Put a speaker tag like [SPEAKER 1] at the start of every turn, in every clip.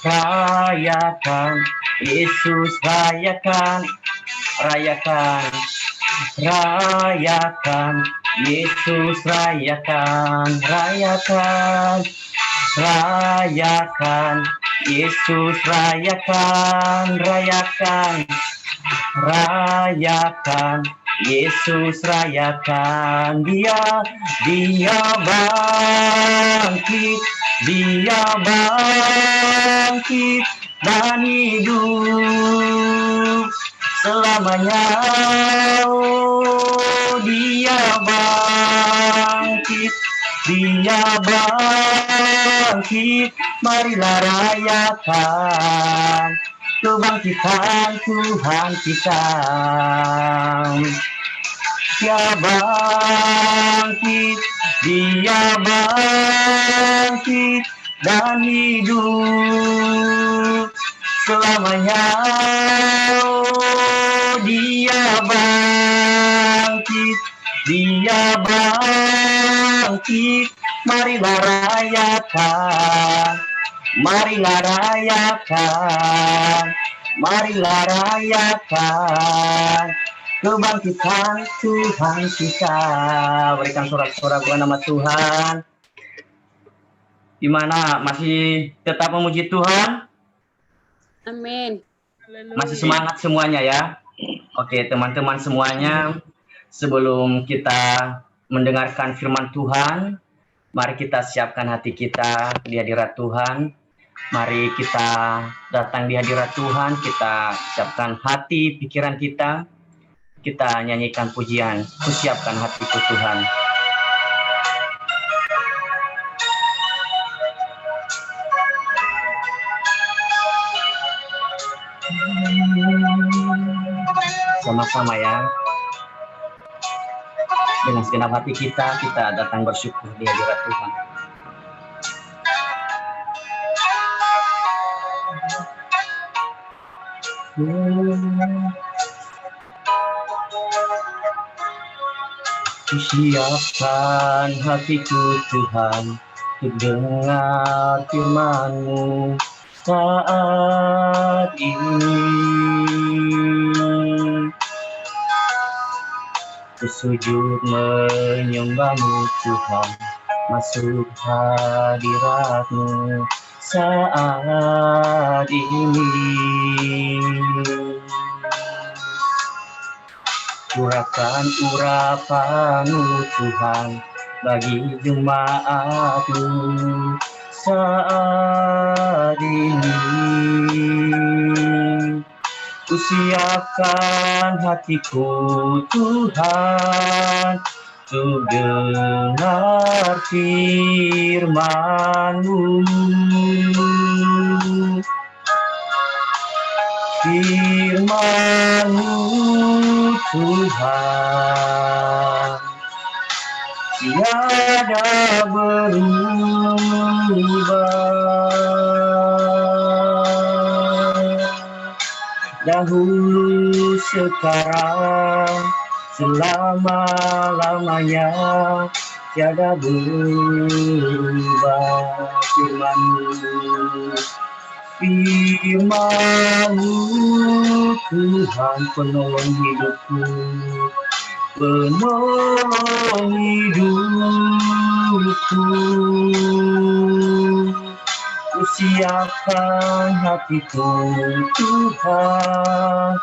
[SPEAKER 1] Rayakan, Yesus rayakan, rayakan, rayakan, Yesus rayakan, rayakan, rayakan, Yesus rayakan, rayakan, rayakan, Yesus rayakan. Dia bangkit, dia bangkit dan hidup selamanya. Oh, dia bangkit, dia bangkit, marilah rayakan kebangkitan Tuhan kita. Dia bangkit, dia bangkit dan hidup selamanya. Oh, dia bangkit, dia bangkit, marilah rayakan, marilah rayakan, marilah rayakan kebangkitan Tuhan kita. Berikan sorak-sorak buat nama Tuhan. Di mana masih tetap memuji Tuhan?
[SPEAKER 2] Amin.
[SPEAKER 1] Masih semangat semuanya ya? Oke, teman-teman semuanya, sebelum kita mendengarkan firman Tuhan, mari kita siapkan hati kita di hadirat Tuhan. Mari kita datang di hadirat Tuhan, kita siapkan hati, pikiran kita. Kita nyanyikan pujian, kusiapkan hatiku Tuhan. Sama-sama ya. Dengan segenap hati kita datang bersyukur di hadirat Tuhan. Siapkan hatiku Tuhan untuk dengar firman-Mu saat ini. Ku sujud menyembah-Mu Tuhan, masuk hadirat-Mu saat ini. Curahkan urapan-Mu Tuhan bagi jemaat-Mu saat ini. Ku siapkan hatiku Tuhan untuk dengar firman-Mu. Firman-Mu Tuhan tiada berubah, dahulu sekarang selama-lamanya tiada berubah. Firman-Mu, firman-Mu Tuhan penolong hidupku, penolong hidupku. Ku siapkan hatiku Tuhan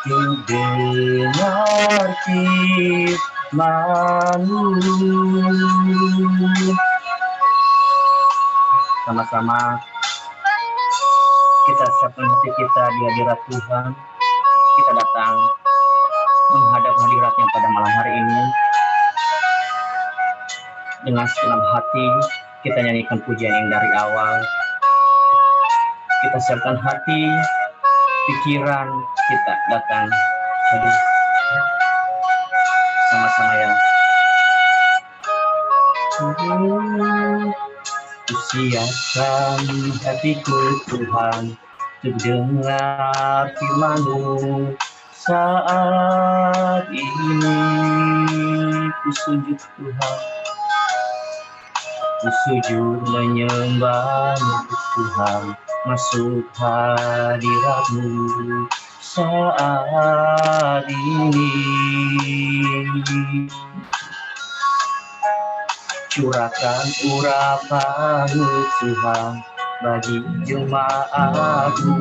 [SPEAKER 1] untuk dengar firman-Mu. Sama-sama kita siapkan hati kita di hadirat Tuhan. Kita datang menghadap hadirat-Nya pada malam hari ini. Dengan segenap hati kita nyanyikan pujian yang dari awal. Kita siapkan hati, pikiran kita datang. Jadi sama-sama ya. Ku siapkan hatiku Tuhan untuk dengar firman-Mu saat ini. Ku sujud Tuhan, ku sujud menyembahmu Tuhan, masuk hadirat-Mu saat ini. Curahkan urapan-Mu Tuhan bagi jemaat-Mu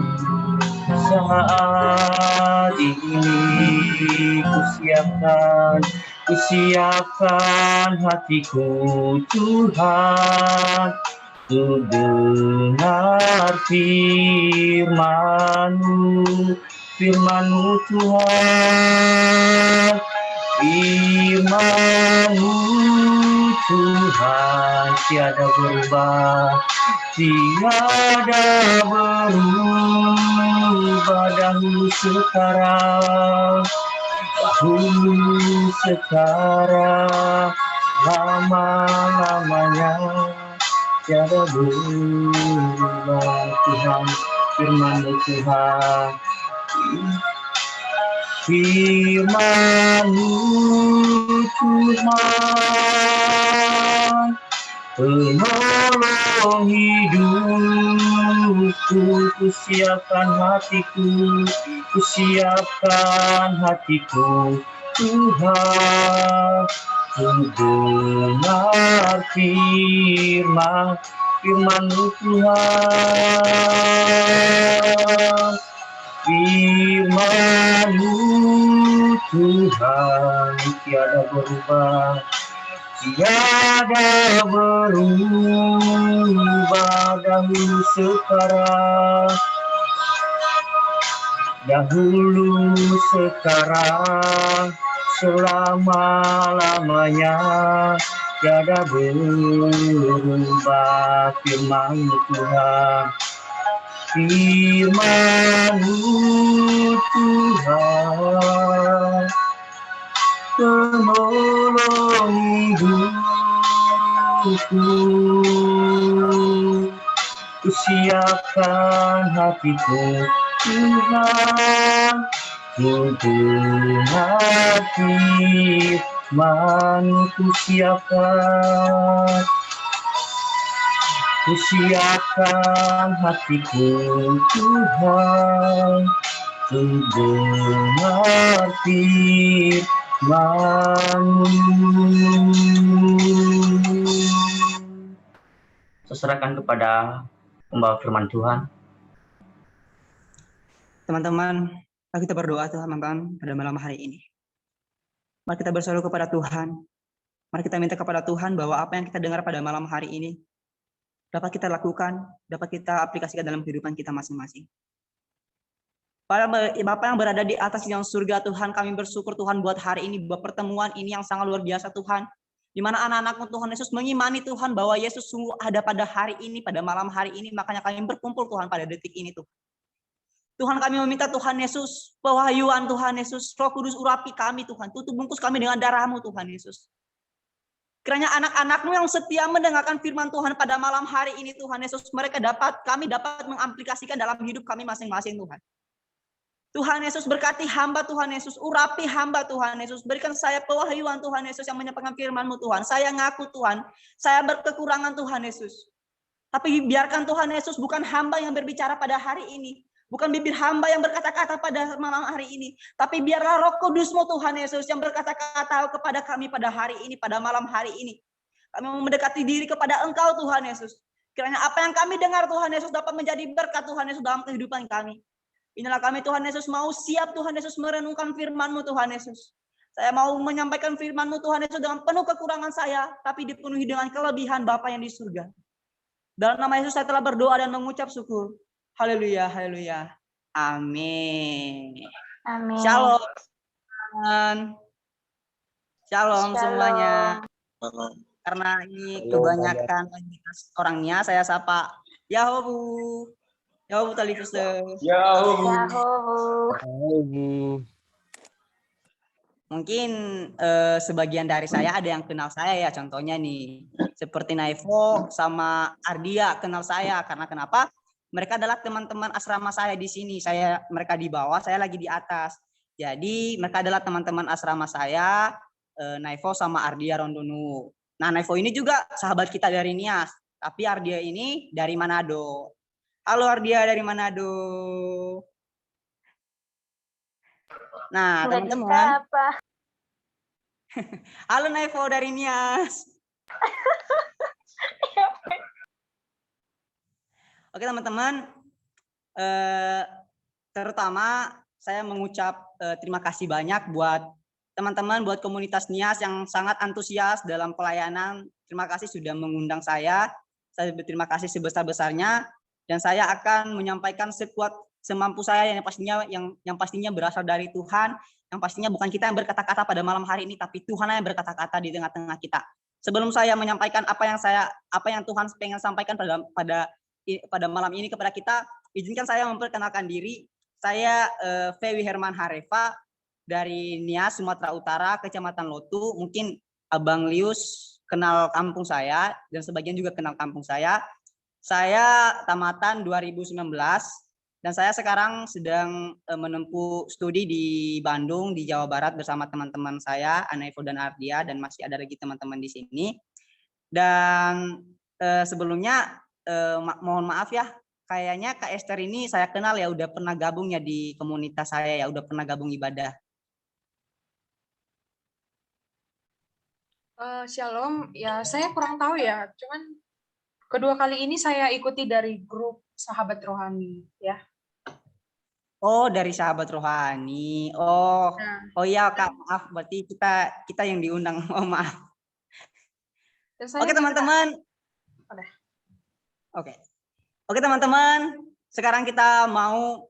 [SPEAKER 1] saat ini. Kusiapkan hatiku Tuhan, untuk dengar firman-Mu Tuhan, firman-Mu Tuhan, tiada berubah, dahulu sekarang, lama-lamanya, tiada berubah Tuhan, firman-Mu Tuhan, firman-Mu Tuhan, penolong hidupku. Kusiapkan hatiku Tuhan, untuk dengar firman-Mu Tuhan, firman-Mu Tuhan, tiada berubah, dahulu sekarang, selama-lamanya, tiada berubah firman-Mu Tuhan, firman-Mu Tuhan, penolong hidupku. Kusiapkan hatiku Tuhan, untuk dengar firman-Mu. Kusiapkan hatiku Tuhan, untuk dengar firman-Mu. Saya serahkan kepada pembawa firman Tuhan.
[SPEAKER 3] Teman-teman, mari kita berdoa teman-teman pada malam hari ini. Mari kita berseru kepada Tuhan. Mari kita minta kepada Tuhan bahwa apa yang kita dengar pada malam hari ini dapat kita lakukan, dapat kita aplikasikan dalam kehidupan kita masing-masing. Para Bapak yang berada di atas yang surga, Tuhan, kami bersyukur Tuhan buat hari ini, buat pertemuan ini yang sangat luar biasa Tuhan. Di mana anak-anak-Mu Tuhan Yesus mengimani Tuhan bahwa Yesus sungguh ada pada hari ini, pada malam hari ini, makanya kami berkumpul Tuhan pada detik ini Tuhan. Tuhan, kami meminta Tuhan Yesus, pewahyuan Tuhan Yesus, Roh Kudus urapi kami Tuhan, tutup bungkus kami dengan darah-Mu Tuhan Yesus. Kiranya anak-anak-Mu yang setia mendengarkan firman Tuhan pada malam hari ini Tuhan Yesus, kami dapat mengamplikasikan dalam hidup kami masing-masing Tuhan. Tuhan Yesus, berkati hamba Tuhan Yesus, urapi hamba Tuhan Yesus, berikan saya pewahyuan Tuhan Yesus yang menyampaikan firman-Mu Tuhan. Saya ngaku Tuhan, saya berkekurangan Tuhan Yesus. Tapi biarkan Tuhan Yesus bukan hamba yang berbicara pada hari ini, bukan bibir hamba yang berkata-kata pada malam hari ini, tapi biarlah Roh Kudus-Mu Tuhan Yesus yang berkata-kata kepada kami pada hari ini, pada malam hari ini. Kami mendekati diri kepada Engkau Tuhan Yesus. Kiranya apa yang kami dengar Tuhan Yesus dapat menjadi berkat Tuhan Yesus dalam kehidupan kami. Inilah kami Tuhan Yesus mau siap Tuhan Yesus merenungkan firman-Mu Tuhan Yesus. Saya mau menyampaikan firman-Mu Tuhan Yesus dengan penuh kekurangan saya, tapi dipenuhi dengan kelebihan Bapa yang di surga. Dalam nama Yesus saya telah berdoa dan mengucap syukur. Haleluya, haleluya. Amin.
[SPEAKER 4] Amin.
[SPEAKER 3] Shalom. Shalom semuanya. Karena ini kebanyakan orangnya, saya sapa Yahobu. Yahobu Talifuse.
[SPEAKER 4] Yahobu.
[SPEAKER 3] Mungkin sebagian dari saya ada yang kenal saya ya, contohnya nih seperti Naivo sama Ardia kenal saya karena kenapa? Mereka adalah teman-teman asrama saya di sini. Mereka di bawah, saya lagi di atas. Jadi mereka adalah teman-teman asrama saya, Naivo sama Ardia Rondonu. Nah, Nevo ini juga sahabat kita dari Nias, tapi Ardia ini dari Manado. Halo Ardia dari Manado. Nah,
[SPEAKER 4] Nggak
[SPEAKER 3] teman-teman.
[SPEAKER 4] apa.
[SPEAKER 3] Halo Nevo dari Nias. Oke teman-teman, terutama saya mengucap terima kasih banyak buat teman-teman, buat komunitas Nias yang sangat antusias dalam pelayanan. Terima kasih sudah mengundang saya. Saya berterima kasih sebesar-besarnya dan saya akan menyampaikan sekuat semampu saya yang pastinya berasal dari Tuhan, yang pastinya bukan kita yang berkata-kata pada malam hari ini, tapi Tuhan yang berkata-kata di tengah-tengah kita. Sebelum saya menyampaikan apa yang Tuhan pengen sampaikan pada malam ini kepada kita, izinkan saya memperkenalkan diri. Saya Fewi Herman Hareva dari Nias, Sumatera Utara, Kecamatan Lotu. Mungkin Abang Lius kenal kampung saya dan sebagian juga kenal kampung saya. Saya tamatan 2019 dan saya sekarang sedang menempuh studi di Bandung, di Jawa Barat bersama teman-teman saya, Anevo dan Ardia, dan masih ada lagi teman-teman di sini. Dan sebelumnya mohon maaf ya, kayaknya Kak Esther ini saya kenal ya, udah pernah gabung ya di komunitas saya ya, udah pernah gabung ibadah.
[SPEAKER 5] Shalom, ya saya kurang tahu ya, cuman kedua kali ini saya ikuti dari grup Sahabat Rohani ya.
[SPEAKER 3] Oh, dari Sahabat Rohani. Oh,
[SPEAKER 5] Nah,
[SPEAKER 3] oh iya Kak, maaf, berarti kita yang diundang. Oh maaf.
[SPEAKER 5] dan saya
[SPEAKER 3] Oke teman-teman.
[SPEAKER 5] Udah.
[SPEAKER 3] Oke teman-teman, sekarang kita mau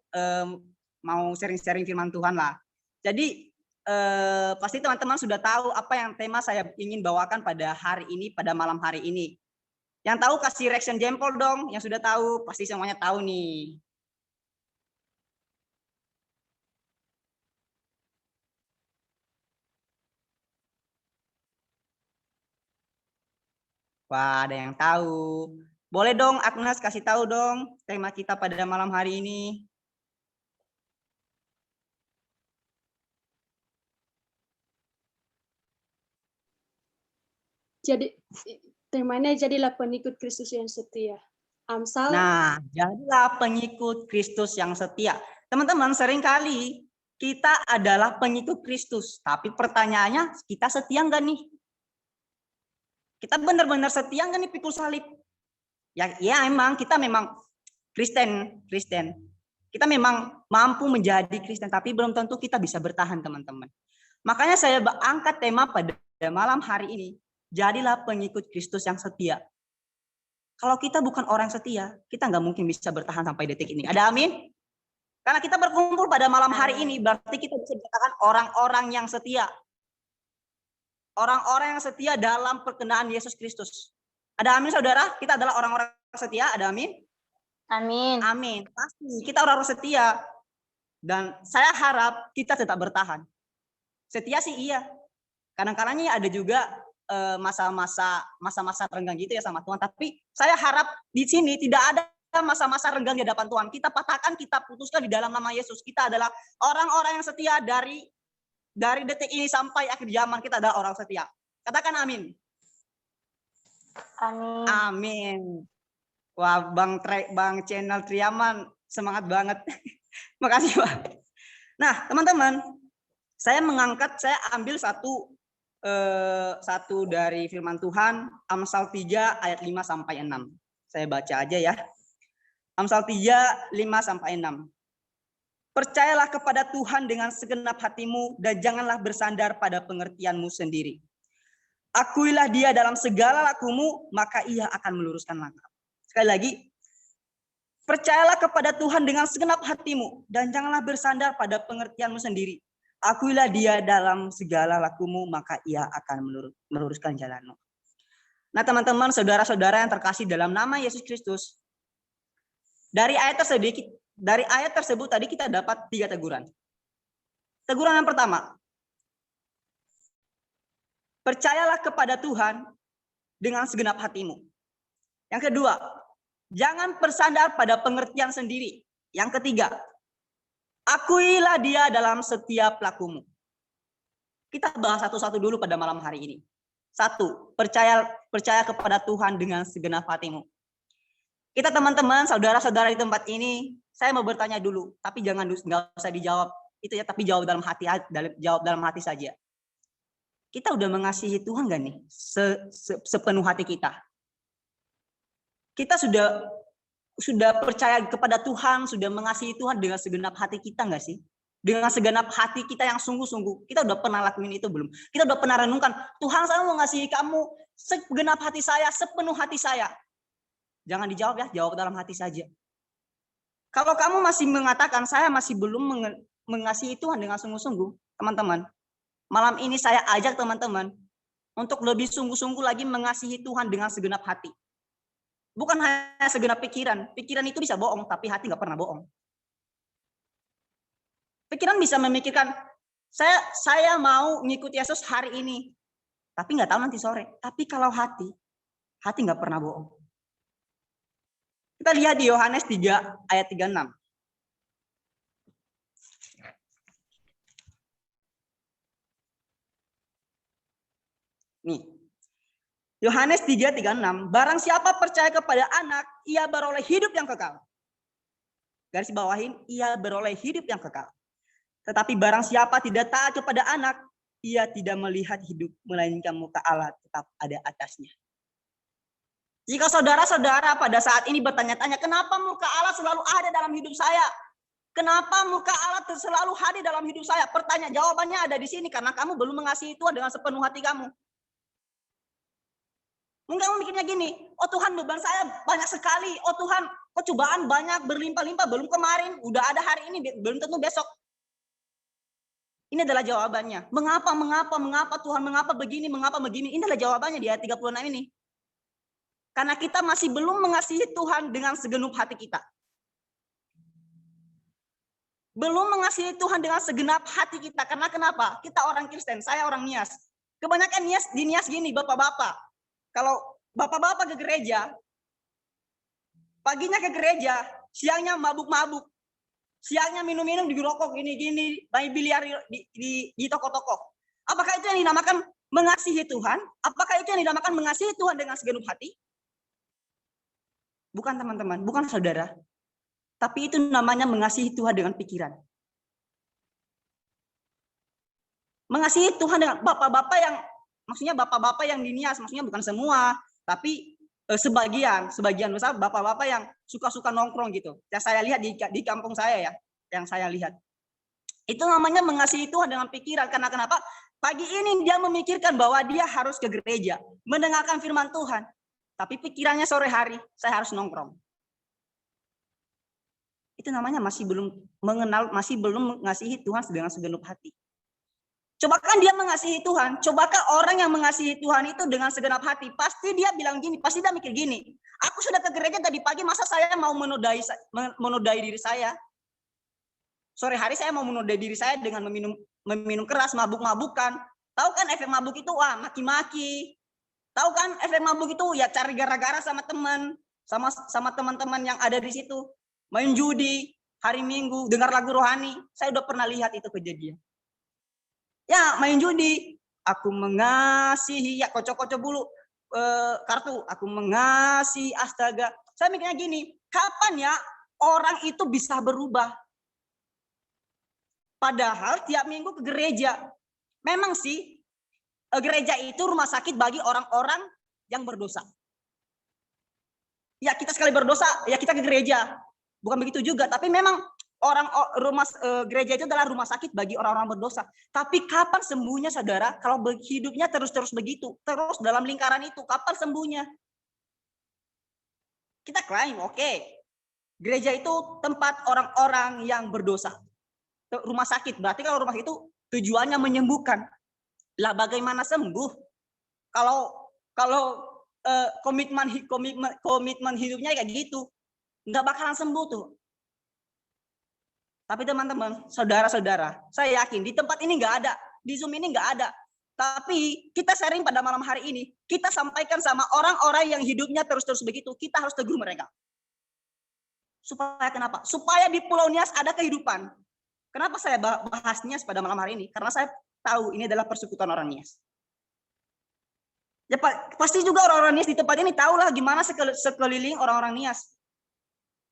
[SPEAKER 3] sharing-sharing firman Tuhan lah. Jadi pasti teman-teman sudah tahu apa yang tema saya ingin bawakan pada hari ini, pada malam hari ini. Yang tahu kasih reaction jempol dong, yang sudah tahu pasti semuanya tahu nih. Wah, ada yang tahu. Boleh dong Agnes kasih tahu dong tema kita pada malam hari ini.
[SPEAKER 2] Jadi temanya jadilah pengikut Kristus yang setia. Amsal.
[SPEAKER 3] Nah, jadilah pengikut Kristus yang setia. Teman-teman, seringkali kita adalah pengikut Kristus, tapi pertanyaannya kita setia nggak nih? Kita benar-benar setia nggak nih pikul salib? Ya emang kita memang Kristen. Kita memang mampu menjadi Kristen, tapi belum tentu kita bisa bertahan, teman-teman. Makanya saya angkat tema pada malam hari ini, jadilah pengikut Kristus yang setia. Kalau kita bukan orang setia, kita nggak mungkin bisa bertahan sampai detik ini. Ada amin? Karena kita berkumpul pada malam hari ini, berarti kita bisa dikatakan orang-orang yang setia. Orang-orang yang setia dalam perkenaan Yesus Kristus. Ada amin saudara? Kita adalah orang-orang setia, ada amin?
[SPEAKER 4] Amin.
[SPEAKER 3] Amin. Pasti kita orang-orang setia. Dan saya harap kita tetap bertahan. Setia sih iya. Kadang-kadangnya ada juga masa-masa renggang gitu ya sama Tuhan. Tapi saya harap di sini tidak ada masa-masa renggang di hadapan Tuhan. Kita patahkan, kita putuskan di dalam nama Yesus. Kita adalah orang-orang yang setia dari detik ini sampai akhir zaman. Kita adalah orang setia. Katakan amin.
[SPEAKER 4] Amin.
[SPEAKER 3] Amin. Wah, Bang Channel Triaman semangat banget. Makasih, Pak. Nah, teman-teman, saya ambil satu dari firman Tuhan, Amsal 3 ayat 5 sampai 6. Saya baca aja ya. Amsal 3 5 sampai 6. Percayalah kepada Tuhan dengan segenap hatimu dan janganlah bersandar pada pengertianmu sendiri. Akuilah Dia dalam segala lakumu, maka Ia akan meluruskan langkah. Sekali lagi, percayalah kepada Tuhan dengan segenap hatimu dan janganlah bersandar pada pengertianmu sendiri. Akuilah Dia dalam segala lakumu, maka Ia akan meluruskan jalanmu. Nah, teman-teman, saudara-saudara yang terkasih dalam nama Yesus Kristus, dari ayat tersebut tadi kita dapat 3 teguran. Teguran yang pertama, percayalah kepada Tuhan dengan segenap hatimu. Yang kedua, jangan bersandar pada pengertian sendiri. Yang ketiga, akuilah Dia dalam setiap lakumu. Kita bahas satu-satu dulu pada malam hari ini. Satu, percaya kepada Tuhan dengan segenap hatimu. Kita teman-teman, saudara-saudara di tempat ini, saya mau bertanya dulu, tapi nggak usah dijawab itu ya, tapi jawab dalam hati saja. Kita udah mengasihi Tuhan nggak nih sepenuh hati kita? Kita sudah percaya kepada Tuhan, sudah mengasihi Tuhan dengan segenap hati kita nggak sih? Dengan segenap hati kita yang sungguh-sungguh. Kita udah pernah lakuin itu belum? Kita udah pernah renungkan, Tuhan, saya mau mengasihi kamu segenap hati saya, sepenuh hati saya. Jangan dijawab ya, jawab dalam hati saja. Kalau kamu masih mengatakan saya masih belum mengasihi Tuhan dengan sungguh-sungguh, teman-teman, malam ini saya ajak teman-teman untuk lebih sungguh-sungguh lagi mengasihi Tuhan dengan segenap hati. Bukan hanya segenap pikiran. Pikiran itu bisa bohong, tapi hati nggak pernah bohong. Pikiran bisa memikirkan, saya mau ngikut Yesus hari ini, tapi nggak tahu nanti sore. Tapi kalau hati nggak pernah bohong. Kita lihat di Yohanes 3 ayat 36. Nih. Yohanes 3:36, barang siapa percaya kepada anak, ia beroleh hidup yang kekal. Garis bawahin, ia beroleh hidup yang kekal. Tetapi barang siapa tidak taat kepada anak, ia tidak melihat hidup, melainkan muka Allah tetap ada atasnya. Jika saudara-saudara pada saat ini bertanya-tanya, kenapa muka Allah selalu ada dalam hidup saya? Kenapa muka Allah selalu hadir dalam hidup saya? Jawabannya ada di sini, karena kamu belum mengasihi Tuhan dengan sepenuh hati kamu. Mungkin kamu mikirnya gini, oh Tuhan, beban saya banyak sekali. Oh Tuhan, kok cobaan banyak, berlimpah-limpah, belum kemarin, udah ada hari ini, belum tentu besok. Ini adalah jawabannya. Mengapa Tuhan, mengapa begini? Ini adalah jawabannya di ayat 36 ini. Karena kita masih belum mengasihi Tuhan dengan segenap hati kita. Belum mengasihi Tuhan dengan segenap hati kita. Karena kenapa? Kita orang Kristen, saya orang Nias. Kebanyakan di Nias gini, bapak-bapak. Kalau bapak-bapak ke gereja, paginya ke gereja, siangnya mabuk-mabuk. Siangnya minum-minum di rokok, gini-gini, main biliar di toko-toko. Apakah itu yang dinamakan mengasihi Tuhan? Apakah itu yang dinamakan mengasihi Tuhan dengan segenap hati? Bukan teman-teman, bukan saudara. Tapi itu namanya mengasihi Tuhan dengan pikiran. Mengasihi Tuhan dengan bapak-bapak yang di Nias, maksudnya bukan semua, tapi sebagian besar bapak-bapak yang suka-suka nongkrong gitu. Yang saya lihat di kampung saya ya, yang saya lihat. Itu namanya mengasihi Tuhan dengan pikiran. Karena kenapa? Pagi ini dia memikirkan bahwa dia harus ke gereja, mendengarkan firman Tuhan. Tapi pikirannya sore hari, saya harus nongkrong. Itu namanya masih belum mengasihi Tuhan dengan segenap hati. Cobakan dia mengasihi Tuhan, cobakah orang yang mengasihi Tuhan itu dengan segenap hati, pasti dia bilang gini, pasti dia mikir gini, aku sudah ke gereja tadi pagi, masa saya mau menodai diri saya? Sore hari saya mau menodai diri saya dengan meminum keras, mabuk-mabukan. Tahu kan efek mabuk itu? Wah, maki-maki. Tahu kan efek mabuk itu ya cari gara-gara sama teman, sama teman-teman yang ada di situ. Main judi, hari Minggu, dengar lagu rohani. Saya udah pernah lihat itu kejadian. Ya, main judi. Aku mengasihi, ya kocok-kocok bulu kartu. Aku mengasihi, astaga. Saya mikirnya gini, kapan ya orang itu bisa berubah? Padahal tiap minggu ke gereja. Memang sih, gereja itu rumah sakit bagi orang-orang yang berdosa. Ya kita sekali berdosa, ya kita ke gereja. Bukan begitu juga, tapi memang gereja itu adalah rumah sakit bagi orang-orang berdosa. Tapi kapan sembuhnya saudara? Kalau hidupnya terus-terus begitu, terus dalam lingkaran itu, kapan sembuhnya? Kita klaim, oke. Gereja itu tempat orang-orang yang berdosa. Rumah sakit, berarti kalau rumah itu tujuannya menyembuhkan. Lah bagaimana sembuh? Kalau komitmen hidupnya kayak gitu, nggak bakalan sembuh tuh. Tapi teman-teman, saudara-saudara, saya yakin di tempat ini nggak ada, di Zoom ini nggak ada. Tapi kita sharing pada malam hari ini, kita sampaikan sama orang-orang yang hidupnya terus-terus begitu, kita harus tegur mereka. Supaya kenapa? Supaya di Pulau Nias ada kehidupan. Kenapa saya bahas Nias pada malam hari ini? Karena saya tahu ini adalah persekutuan orang Nias. Ya pasti juga orang-orang Nias di tempat ini tahulah gimana sekeliling orang-orang Nias.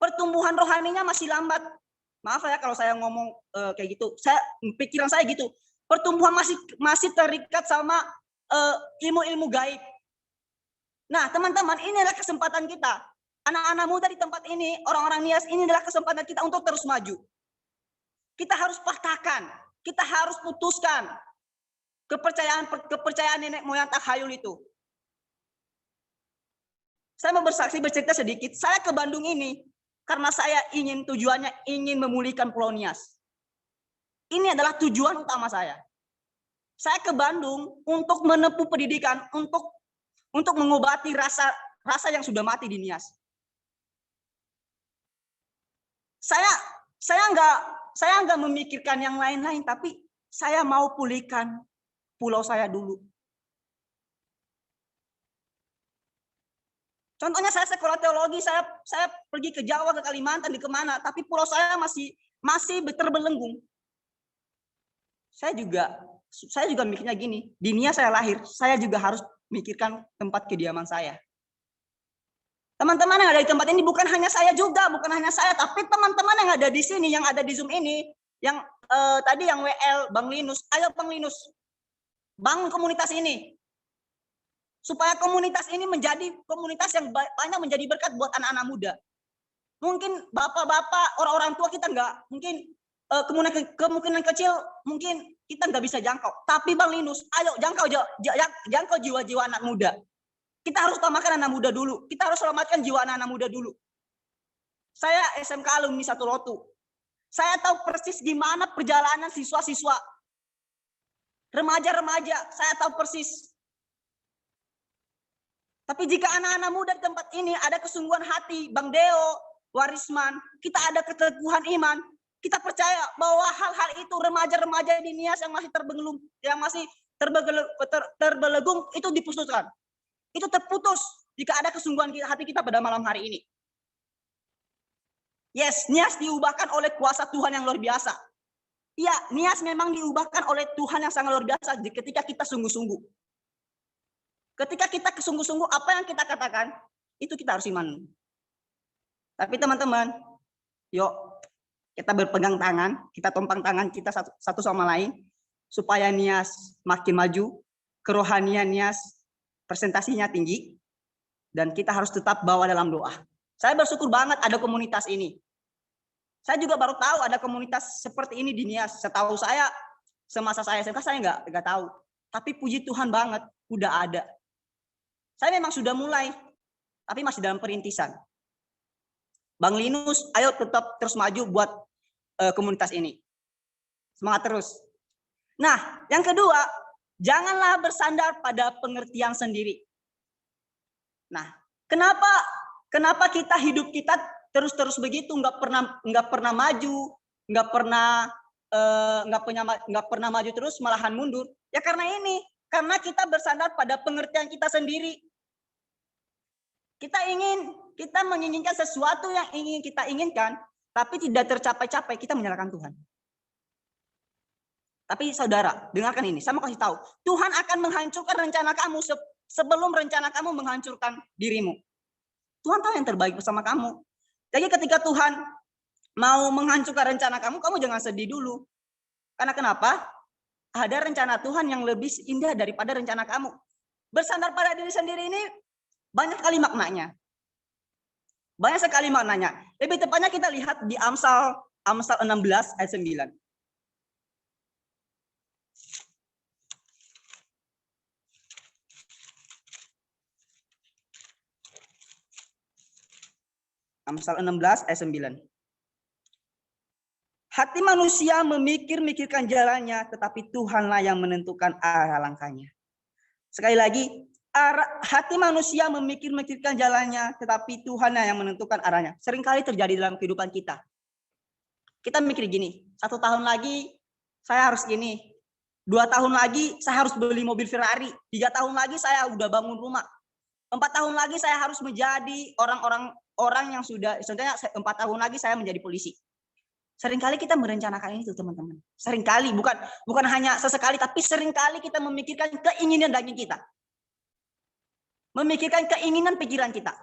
[SPEAKER 3] Pertumbuhan rohaninya masih lambat. Maaf ya kalau saya ngomong kayak gitu. Pikiran saya gitu. Pertumbuhan masih terikat sama ilmu-ilmu gaib. Nah, teman-teman, ini adalah kesempatan kita. Anak-anak muda di tempat ini, orang-orang Nias, ini adalah kesempatan kita untuk terus maju. Kita harus patahkan, kita harus putuskan kepercayaan nenek moyang takhayul itu. Saya mau bercerita sedikit. Saya ke Bandung ini karena saya tujuannya ingin memulihkan Pulau Nias. Ini adalah tujuan utama saya. Saya ke Bandung untuk menempuh pendidikan, untuk mengobati rasa yang sudah mati di Nias. Saya enggak memikirkan yang lain-lain, tapi saya mau pulihkan pulau saya dulu. Contohnya saya sekolah teologi, saya pergi ke Jawa, ke Kalimantan, di kemana, tapi pulau saya masih terbelenggu. Saya juga mikirnya gini, di Nias saya lahir, saya juga harus mikirkan tempat kediaman saya. Teman-teman yang ada di tempat ini bukan hanya saya juga, bukan hanya saya, tapi teman-teman yang ada di sini, yang ada di Zoom ini, yang tadi yang WL, Bang Linus, ayo Bang Linus, bangun komunitas ini. Supaya komunitas ini menjadi komunitas yang banyak menjadi berkat buat anak-anak muda. Mungkin bapak-bapak, orang-orang tua kita enggak, mungkin kemungkinan kecil mungkin kita nggak bisa jangkau. Tapi Bang Linus, ayo jangkau jiwa-jiwa anak muda. Kita harus utamakan anak muda dulu. Kita harus selamatkan jiwa anak-anak muda dulu. Saya SMK alumni 1 Lotu. Saya tahu persis gimana perjalanan siswa-siswa. Remaja-remaja, saya tahu persis. Tapi jika anak-anak muda di tempat ini ada kesungguhan hati, Bang Deo, Warisman, kita ada keteguhan iman, kita percaya bahwa hal-hal itu remaja-remaja di Nias yang masih terbelenggu itu diputuskan. Itu terputus jika ada kesungguhan hati kita pada malam hari ini. Yes, Nias diubahkan oleh kuasa Tuhan yang luar biasa. Iya, Nias memang diubahkan oleh Tuhan yang sangat luar biasa ketika kita sungguh-sungguh. Ketika kita sungguh-sungguh, apa yang kita katakan, itu kita harus iman. Tapi teman-teman, yuk kita berpegang tangan, kita tumpang tangan kita satu sama lain, supaya Nias makin maju, kerohanian Nias presentasinya tinggi, dan kita harus tetap bawa dalam doa. Saya bersyukur banget ada komunitas ini. Saya juga baru tahu ada komunitas seperti ini di Nias. Setahu saya, semasa saya SMK saya nggak tahu. Tapi puji Tuhan banget, udah ada. Saya memang sudah mulai, tapi masih dalam perintisan. Bang Linus, ayo tetap terus maju buat komunitas ini. Semangat terus. Nah, yang kedua, janganlah bersandar pada pengertian sendiri. Nah, kenapa hidup kita terus begitu, nggak pernah maju, nggak pernah maju terus, malahan mundur? Ya karena kita bersandar pada pengertian kita sendiri. Kita menginginkan sesuatu yang ingin kita inginkan, tapi tidak tercapai-capai, kita menyalahkan Tuhan. Tapi saudara, dengarkan ini, saya mau kasih tahu, Tuhan akan menghancurkan rencana kamu sebelum rencana kamu menghancurkan dirimu. Tuhan tahu yang terbaik bersama kamu. Jadi ketika Tuhan mau menghancurkan rencana kamu jangan sedih dulu. Karena kenapa? Ada rencana Tuhan yang lebih indah daripada rencana kamu. Bersandar pada diri sendiri ini banyak sekali maknanya. Banyak sekali maknanya. Lebih tepatnya kita lihat di Amsal 16 ayat 9. Amsal 16 ayat 9. Hati manusia memikirkan jalannya, tetapi Tuhanlah yang menentukan arah langkahnya. Sekali lagi, hati manusia memikirkan jalannya, tetapi Tuhanlah yang menentukan arahnya. Seringkali terjadi dalam kehidupan kita. Kita mikir gini, 1 tahun lagi saya harus ini, 2 tahun lagi saya harus beli mobil Ferrari, 3 tahun lagi saya udah bangun rumah, 4 tahun lagi saya harus menjadi orang yang sudah, contohnya 4 tahun lagi saya menjadi polisi. Seringkali kita merencanakan itu, teman-teman. Seringkali, bukan hanya sesekali, tapi seringkali kita memikirkan keinginan daging kita. memikirkan keinginan pikiran kita.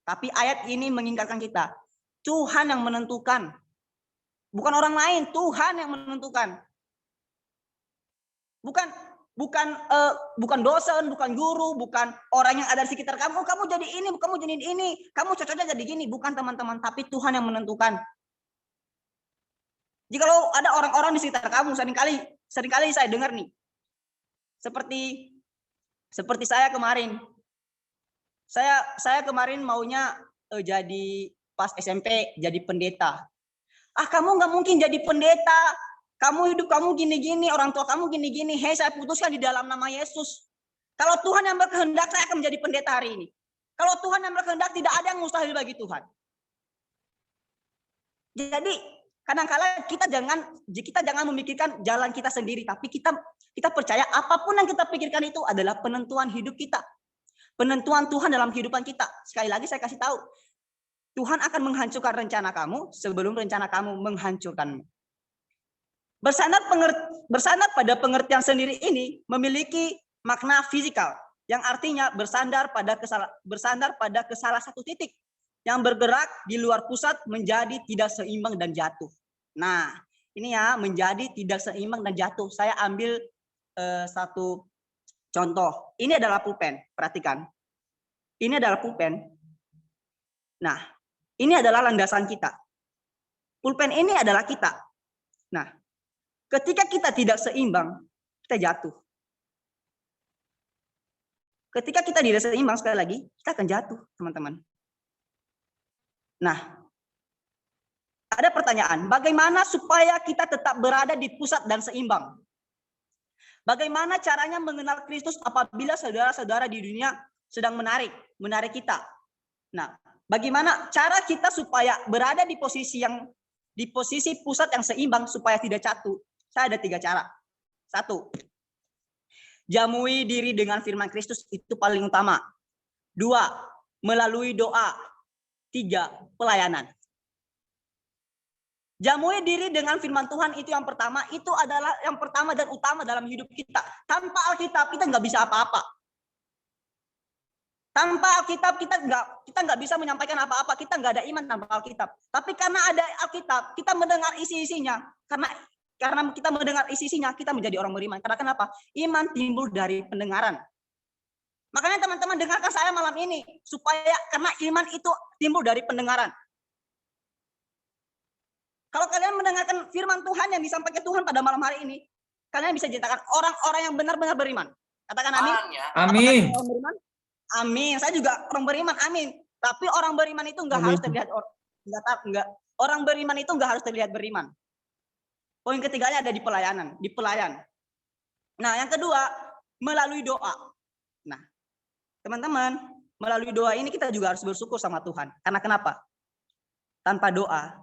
[SPEAKER 3] Tapi ayat ini mengingatkan kita, Tuhan yang menentukan. Bukan orang lain, Tuhan yang menentukan. Bukan dosen, bukan guru, bukan orang yang ada di sekitar kamu. Kamu jadi ini, kamu jadi ini, kamu cocoknya jadi gini. Bukan teman-teman, tapi Tuhan yang menentukan. Jikalau ada orang-orang di sekitar kamu, seringkali saya dengar nih, seperti saya kemarin. Saya kemarin maunya jadi pas SMP jadi pendeta. Kamu nggak mungkin jadi pendeta. Kamu hidup kamu gini-gini, orang tua kamu gini-gini. Hei, saya putuskan di dalam nama Yesus. Kalau Tuhan yang berkehendak, saya akan menjadi pendeta hari ini. Kalau Tuhan yang berkehendak, tidak ada yang mustahil bagi Tuhan. Jadi kadang-kala kita jangan memikirkan jalan kita sendiri, tapi kita percaya apapun yang kita pikirkan itu adalah penentuan hidup kita. Penentuan Tuhan dalam kehidupan kita. Sekali lagi saya kasih tahu, Tuhan akan menghancurkan rencana kamu sebelum rencana kamu menghancurkanmu. Bersandar pada pengertian sendiri ini memiliki makna fisikal, yang artinya bersandar pada salah satu titik yang bergerak di luar pusat menjadi tidak seimbang dan jatuh. Nah, ini ya, menjadi tidak seimbang dan jatuh. Saya ambil satu contoh. Ini adalah pulpen, perhatikan. Ini adalah pulpen. Nah, ini adalah landasan kita. Pulpen ini adalah kita. Nah, ketika kita tidak seimbang, kita jatuh. Ketika kita tidak seimbang, sekali lagi, kita akan jatuh, teman-teman. Nah, ada pertanyaan, bagaimana supaya kita tetap berada di pusat dan seimbang? Bagaimana caranya mengenal Kristus apabila saudara-saudara di dunia sedang menarik kita? Nah, bagaimana cara kita supaya berada di posisi pusat yang seimbang supaya tidak jatuh? Saya ada 3 cara. 1, jamui diri dengan firman Kristus, itu paling utama. 2, melalui doa. 3, pelayanan. Jamui diri dengan firman Tuhan itu yang pertama, itu adalah yang pertama dan utama dalam hidup kita. Tanpa Alkitab kita nggak bisa apa-apa. Tanpa Alkitab kita nggak bisa menyampaikan apa-apa. Kita nggak ada iman tanpa Alkitab. Tapi karena ada Alkitab, kita mendengar isi-isinya. Karena kita mendengar isi-isinya, kita menjadi orang beriman. Karena kenapa? Iman timbul dari pendengaran. Makanya teman-teman dengarkan saya malam ini, supaya karena iman itu timbul dari pendengaran. Kalau kalian mendengarkan firman Tuhan yang disampaikan Tuhan pada malam hari ini, kalian bisa dinyatakan orang-orang yang benar-benar beriman. Katakan amin.
[SPEAKER 6] Amin.
[SPEAKER 3] Amin. Saya juga orang beriman. Amin. Tapi orang beriman itu nggak harus terlihat orang beriman itu nggak harus terlihat beriman. Poin ketiganya ada di pelayan. Nah, yang kedua, melalui doa. Nah, teman-teman, melalui doa ini kita juga harus bersyukur sama Tuhan. Karena kenapa? Tanpa doa,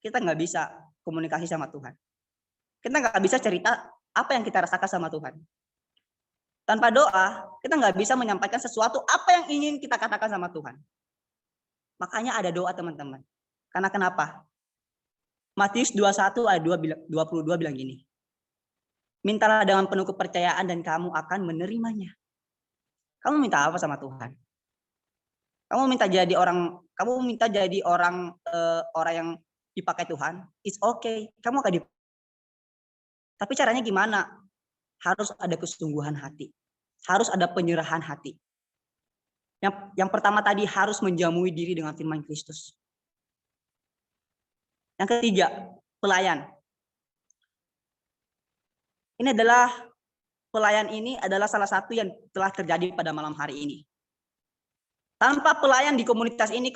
[SPEAKER 3] kita nggak bisa komunikasi sama Tuhan. Kita nggak bisa cerita apa yang kita rasakan sama Tuhan. Tanpa doa, kita nggak bisa menyampaikan sesuatu apa yang ingin kita katakan sama Tuhan. Makanya ada doa, teman-teman. Karena kenapa? Matius 21 ayat 22 bilang gini. Mintalah dengan penuh kepercayaan dan kamu akan menerimanya. Kamu minta apa sama Tuhan? Kamu minta jadi orang yang dipakai Tuhan, it's okay. Kamu akan Tapi caranya gimana? Harus ada kesungguhan hati. Harus ada penyerahan hati. Yang pertama tadi harus menjamui diri dengan firman Kristus. Yang ketiga, pelayan. Pelayan ini adalah salah satu yang telah terjadi pada malam hari ini. Tanpa pelayan di komunitas ini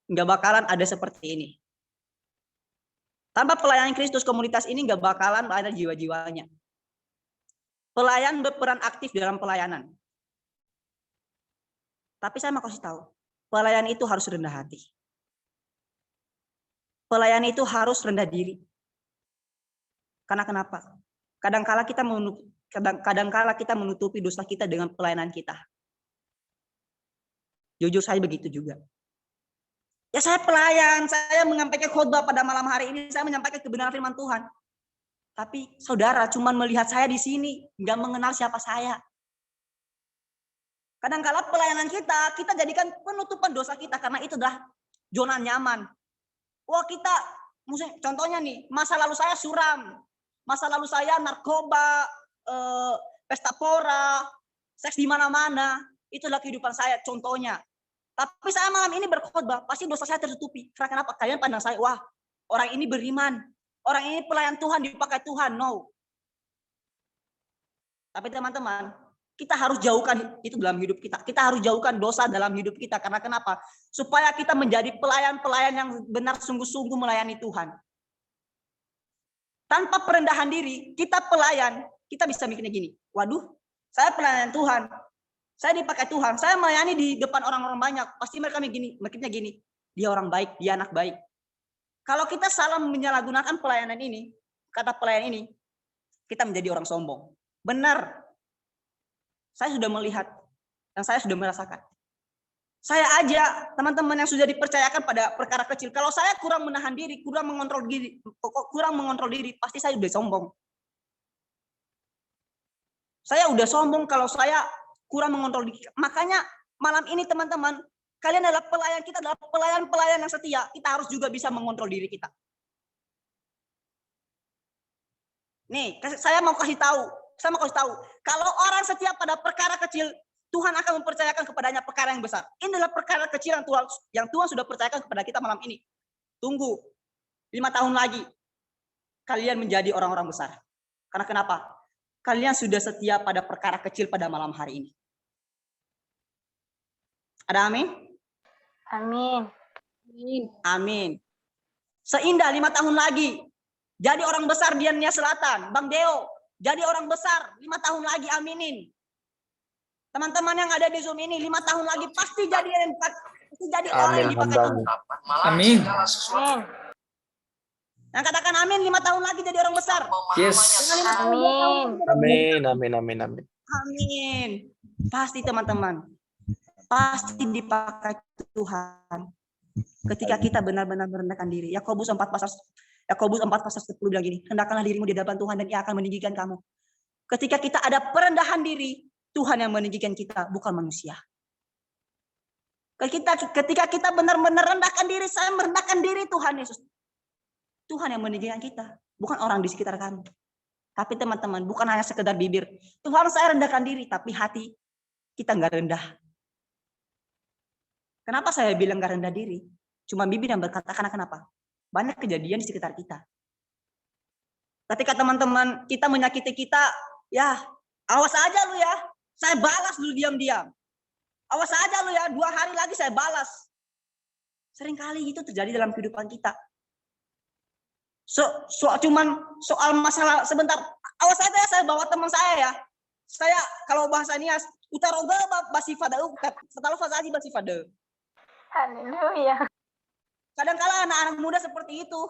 [SPEAKER 3] nggak bakalan ada seperti ini. Tanpa pelayanan Kristus, komunitas ini nggak bakalan ada jiwa-jiwanya. Pelayan berperan aktif dalam pelayanan. Tapi saya mau kasih tahu, pelayan itu harus rendah hati. Pelayan itu harus rendah diri. Karena kenapa? Kadangkala kita menutupi dosa kita dengan pelayanan kita. Jujur saya begitu juga. Ya, saya pelayan, saya menyampaikan khotbah pada malam hari ini, saya menyampaikan kebenaran firman Tuhan. Tapi saudara cuma melihat saya di sini, nggak mengenal siapa saya. Kadang-kala pelayanan kita jadikan penutupan dosa kita karena itu adalah zona nyaman. Wah kita, contohnya nih, masa lalu saya suram, masa lalu saya narkoba, pesta pora, seks di mana-mana, itulah kehidupan saya contohnya. Tapi saya malam ini berkhotbah, pasti dosa saya tertutupi. Karena kenapa? Kalian pandang saya, wah orang ini beriman, orang ini pelayan Tuhan, dipakai Tuhan. No. Tapi teman-teman, kita harus jauhkan itu dalam hidup kita. Kita harus jauhkan dosa dalam hidup kita. Karena kenapa? Supaya kita menjadi pelayan-pelayan yang benar sungguh-sungguh melayani Tuhan. Tanpa perendahan diri, kita pelayan, kita bisa mikirnya gini. Waduh, saya pelayan Tuhan. Saya dipakai Tuhan. Saya melayani di depan orang-orang banyak. Pasti mereka mikirnya gini. Dia orang baik, dia anak baik. Kalau kita salah menyalahgunakan pelayanan ini, kata pelayan ini, kita menjadi orang sombong. Benar. Saya sudah melihat dan saya sudah merasakan. Saya aja teman-teman yang sudah dipercayakan pada perkara kecil. Kalau saya kurang menahan diri, kurang mengontrol diri, pasti saya sudah sombong. Saya udah sombong kalau saya kurang mengontrol diri. Makanya malam ini teman-teman, kalian adalah pelayan, kita adalah pelayan-pelayan yang setia. Kita harus juga bisa mengontrol diri kita. Nih, saya mau kasih tahu. Kalau orang setia pada perkara kecil, Tuhan akan mempercayakan kepadanya perkara yang besar. Ini adalah perkara kecil yang Tuhan sudah percayakan kepada kita malam ini. Tunggu 5 tahun lagi, kalian menjadi orang-orang besar. Karena kenapa? Kalian sudah setia pada perkara kecil pada malam hari ini. Ada amin?
[SPEAKER 4] Amin.
[SPEAKER 3] Amin. Seindah 5 tahun lagi, jadi orang besar di Nia Selatan. Bang Deo, jadi orang besar 5 tahun lagi, aminin. Teman-teman yang ada di Zoom ini 5 tahun lagi pasti jadi orang yang dipakai Tuhan.
[SPEAKER 6] Amin.
[SPEAKER 3] Yang katakan amin 5 tahun lagi jadi orang besar.
[SPEAKER 6] Yes.
[SPEAKER 4] Amin.
[SPEAKER 3] Amin. Pasti teman-teman. Pasti dipakai Tuhan. Ketika kita benar-benar merendahkan diri. Yakobus 4 pasal 10 bilang gini, rendahkanlah dirimu di hadapan Tuhan dan Ia akan meninggikan kamu. Ketika kita ada perendahan diri, Tuhan yang meninggikan kita, bukan manusia. Ketika kita benar-benar rendahkan diri, saya merendahkan diri Tuhan Yesus. Tuhan yang meninggikan kita, bukan orang di sekitar kami. Tapi teman-teman, bukan hanya sekedar bibir. Tuhan saya rendahkan diri, tapi hati kita nggak rendah. Kenapa saya bilang nggak rendah diri? Cuma bibir yang berkata, karena kenapa? Banyak kejadian di sekitar kita. Ketika teman-teman kita menyakiti kita, ya awas aja lu ya. Saya balas dulu diam-diam. Awas aja lu ya, 2 hari lagi saya balas. Seringkali itu terjadi dalam kehidupan kita. Cuman soal masalah sebentar. Awas aja saya bawa teman saya ya. Saya kalau bahasanya utaroga basifada, setelah fasaji basifada.
[SPEAKER 4] Haleluya.
[SPEAKER 3] Kadang-kala anak-anak muda seperti itu.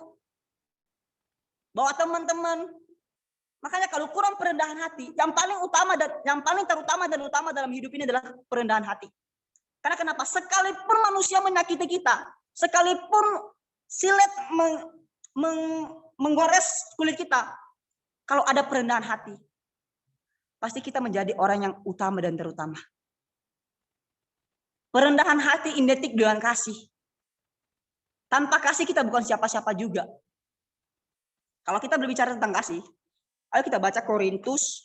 [SPEAKER 3] Bawa teman-teman. Makanya kalau kurang perendahan hati, yang paling terutama dalam hidup ini adalah perendahan hati. Karena kenapa? Sekalipun manusia menyakiti kita, sekalipun silet menggores kulit kita, kalau ada perendahan hati, pasti kita menjadi orang yang utama dan terutama. Perendahan hati identik dengan kasih. Tanpa kasih kita bukan siapa-siapa juga. Kalau kita berbicara tentang kasih, ayo kita baca Korintus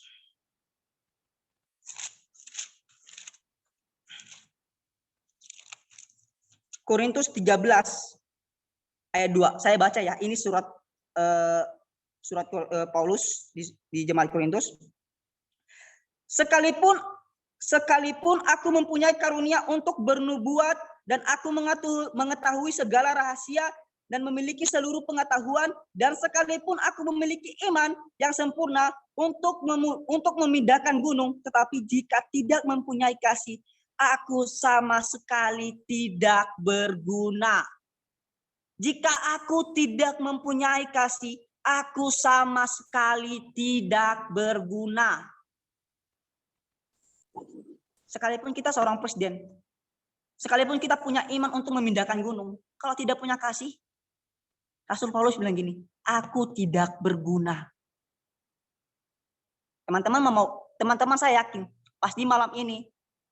[SPEAKER 3] 13 ayat 2. Saya baca ya, ini surat Paulus di jemaat Korintus. Sekalipun aku mempunyai karunia untuk bernubuat dan aku mengetahui segala rahasia dan memiliki seluruh pengetahuan, dan sekalipun aku memiliki iman yang sempurna untuk memindahkan gunung, tetapi jika tidak mempunyai kasih, aku sama sekali tidak berguna. Jika aku tidak mempunyai kasih, aku sama sekali tidak berguna. Sekalipun kita seorang presiden, sekalipun kita punya iman untuk memindahkan gunung, kalau tidak punya kasih, Rasul Paulus bilang gini, aku tidak berguna. Teman-teman saya yakin, pasti malam ini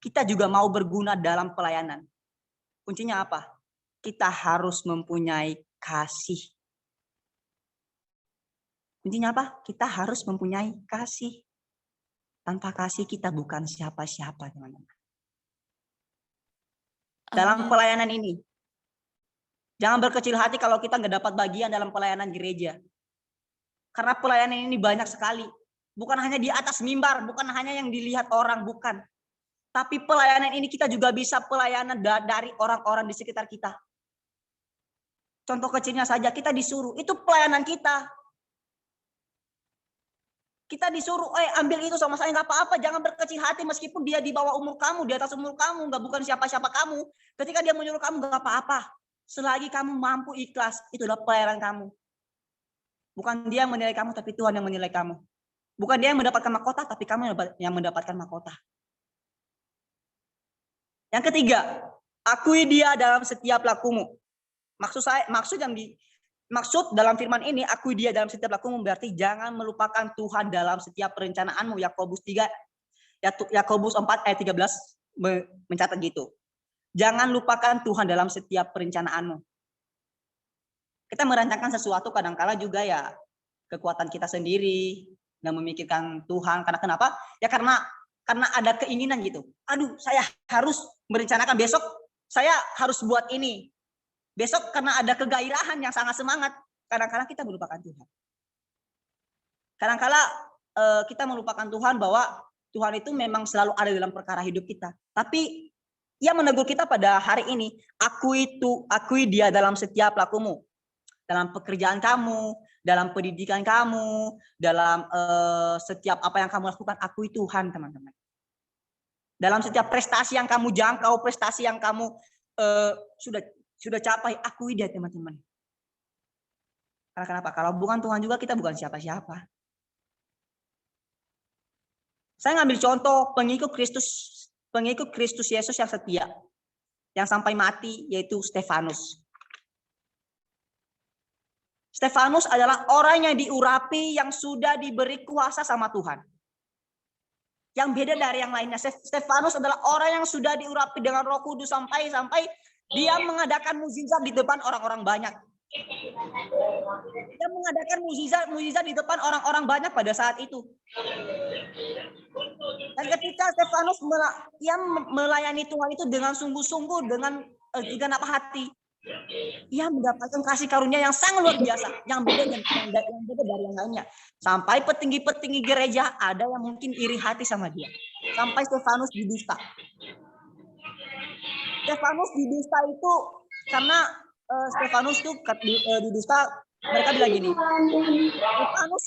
[SPEAKER 3] kita juga mau berguna dalam pelayanan. Kuncinya apa? Kita harus mempunyai kasih. Kuncinya apa? Kita harus mempunyai kasih. Tanpa kasih kita bukan siapa-siapa, teman-teman. Dalam pelayanan ini, jangan berkecil hati kalau kita nggak dapat bagian dalam pelayanan gereja. Karena pelayanan ini banyak sekali. Bukan hanya di atas mimbar, bukan hanya yang dilihat orang, bukan. Tapi pelayanan ini kita juga bisa pelayanan dari orang-orang di sekitar kita. Contoh kecilnya saja, kita disuruh, itu pelayanan kita. Kita disuruh, ambil itu sama saya, nggak apa-apa, jangan berkecil hati meskipun dia di bawah umur kamu, di atas umur kamu, nggak bukan siapa-siapa kamu. Ketika dia menyuruh kamu, nggak apa-apa. Selagi kamu mampu ikhlas, itulah pelayanan kamu. Bukan dia yang menilai kamu, tapi Tuhan yang menilai kamu. Bukan dia yang mendapatkan mahkota, tapi kamu yang mendapatkan mahkota. Yang ketiga, akui dia dalam setiap lakumu. Maksud dalam firman ini, akui dia dalam setiap lakumu berarti jangan melupakan Tuhan dalam setiap perencanaanmu. Yakobus 4 ayat 13 mencatat gitu. Jangan lupakan Tuhan dalam setiap perencanaanmu. Kita merancangkan sesuatu kadang-kala juga ya kekuatan kita sendiri, nggak memikirkan Tuhan. Karena kenapa? Ya karena ada keinginan gitu. Aduh, saya harus merencanakan besok, saya harus buat ini. Besok karena ada kegairahan yang sangat semangat, kadang-kadang kita melupakan Tuhan. Kadang-kala kita melupakan Tuhan bahwa Tuhan itu memang selalu ada dalam perkara hidup kita. Tapi Ia menegur kita pada hari ini, akui dia dalam setiap lakumu. Dalam pekerjaan kamu, dalam pendidikan kamu, dalam setiap apa yang kamu lakukan, akui Tuhan, teman-teman. Dalam setiap prestasi yang kamu jangkau, prestasi yang kamu sudah capai, akui dia, teman-teman. Karena kenapa? Kalau bukan Tuhan juga kita bukan siapa-siapa. Saya ngambil contoh pengikut Kristus Yesus yang setia, yang sampai mati, yaitu Stefanus. Stefanus adalah orang yang diurapi, yang sudah diberi kuasa sama Tuhan. Yang beda dari yang lainnya, Stefanus adalah orang yang sudah diurapi dengan Roh Kudus sampai dia mengadakan mukjizat di depan orang-orang banyak. Dia mengadakan mukjizat di depan orang-orang banyak pada saat itu. Dan ketika Stefanus melayani Tuhan itu dengan sungguh-sungguh, dengan segenap hati, ia mendapatkan kasih karunia yang sangat luar biasa, yang beda dari yang lainnya. Sampai petinggi-petinggi gereja ada yang mungkin iri hati sama dia. Sampai Stefanus didusta. Stefanus didusta itu karena Stefanus itu didusta, mereka bilang gini, Stefanus